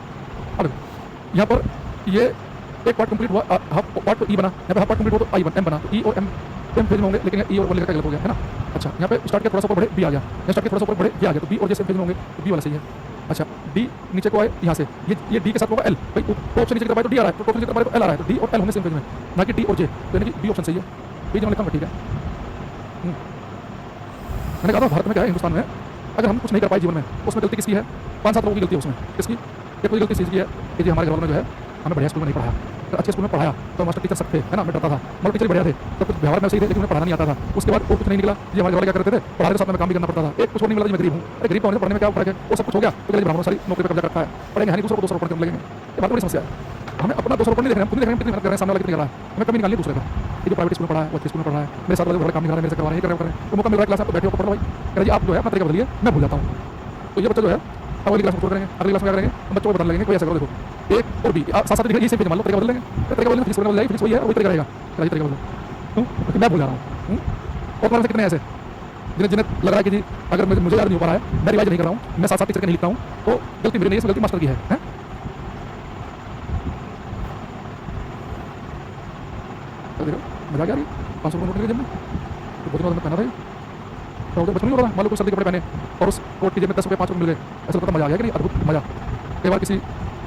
अब यहाँ पर ये एक पार्ट कंप्लीट हुआ, हाफ पार्ट तो ई बना, यहाँ पे हाफ पार्ट कंप्लीट हुआ तो आई एम बना, तो ई और एम फेज में होंगे, लेकिन ई और वन लिखा गलत हो गया है ना। अच्छा यहाँ पे स्टार्ट किया थोड़ा सा ऊपर बढ़े, बी आ गया, यहाँ स्टार्ट किया थोड़ा सा ऊपर बढ़े, ये आ गया, तो बी और जे सेम फेज में होंगे, तो बी वाला सही है। अच्छा डी नीचे को आए यहाँ से, ये डी के साथ होगा एल, भाई टॉप से नीचे की तरफ आए तो डी आ रहा है, तो टॉप से नीचे की तरफ आए तो एल आ रहा है, तो डी और एल होंगे सेम फेज में, ना कि डी और जे, तो यानी कि बी ऑप्शन सही है, बी जब लिखा ठीक है। मैंने कहा था भारत में क्या है, हिंदुस्तान में अगर हम कुछ नहीं कर पाए जीवन में, उसमें गलती किसकी है, 5-7 लोगों की गलती है उसमें, किसकी, एक कोई गलती चीज़ की है कि जी हमारे घर वालों ने जो है हमें बढ़िया स्कूल में नहीं पढ़ाया, तो अच्छे स्कूल में पढ़ाया तो मास्टर टीचर सकते है ना, मैं डरता था, मतलब टीचर बढ़िया थे, तो कुछ व्यवहार में सही थे, लेकिन उन्हें पढ़ाना नहीं आता था, उसके बाद वो कुछ नहीं निकला, ये हमारे घर वाले क्या करते थे, पढ़ाई के साथ में काम भी करना पड़ता था, एक कुछ और नहीं मिला, मैं गरीब हूँ, अरे गरीब होने से पढ़ने में क्या फर्क है, वो सब कुछ हो गया, तो कहीं ब्राह्मणों सारी नौकरी पर कब्जा रखा है, पढ़ेंगे है नहीं, दूसरों को 200 रुपये लगेंगे, ये बात बड़ी समस्या है। हमें अपना 200 रुपये नहीं देख रहे हैं, खुद नहीं देख रहे हैं कितनी मेहनत कर रहे हैं, सामने वाला कितनी कर रहा है, हमें कमी निकालनी है दूसरे का, ये जो प्राइवेट स्कूल में पढ़ा है वो अच्छे स्कूल में पढ़ा है, मेरे साथ वाले घर काम नहीं कर रहे हैं, मेरे से करवा रहे हैं, कर रहे हैं, तो मौका मिल रहा है क्लास में तो बैठे हो पढ़ो भाई, कह रहे जी आप जो है अपना तरीका बदलिए, मैं भूल जाता हूँ। तो ये बच्चा जो है अगली क्लास में छोड़ करेंगे, अगली क्लास में क्या करेंगे, हम बच्चों को बताने लगेंगे, कोई ऐसा करो देखो एक और बी साथ साथ ये सेम पेज मान लो, तरीका बदल लेंगे, तरीका बदलेंगे, फिजिक्स बदल जाएगी, फिजिक्स वही है वही तरीका रहेगा, कह तरीका बदलो, क्यों मैं भूल जा रहा हूँ। और तुम्हारे से कितने ऐसे जिन्हें जिन्हें लग रहा है कि जी अगर मुझे याद नहीं हो पा रहा है, मैं रिवाइज नहीं कर रहा हूँ, मैं साथ साथ टीचर के नहीं लिखता हूँ, तो गलती मेरी नहीं है, गलती मास्टर की है। मजा आ रही 500 रुपये नोट लेके जब में तो बहुत दिनों में पहना था, तो उधर बचपन नहीं हो रहा था, मान लो कुछ सर्दी कपड़े पहने और उस कोट की जेब में 10 रुपये 5 रुपये मिल गए, ऐसा लगता मजा आ गया कि नहीं, अद्भुत मजा। कई बार किसी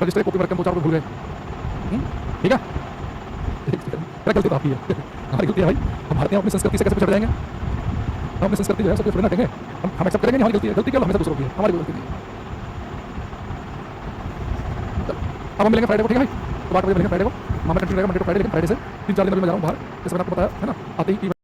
रजिस्टर कॉपी में रकम 2-4 रुपये भूल गए, ठीक है, क्या गलती तो आपकी है, हमारी गलती है भाई, हम भारतीय अपनी संस्कृति से कैसे पिछड़ जाएंगे, हम अपनी संस्कृति जो है सबके थोड़ी ना हटेंगे, हम एक्सेप्ट करेंगे हमारी गलती है, गलती केवल हमेशा दूसरों की है, हमारी कोई गलती नहीं है। अब हम मिलेंगे फ्राइडे को, ठीक है भाई, तो 8 बजे मिलेंगे फ्राइडे को, मामा कंटिन्यू रहेगा मंडे टू फ्राइडे, लेकिन फ्राइडे से 3-4 दिन अभी मैं जा रहा हूँ बाहर, जैसे मैंने आपको बताया है ना, आते ही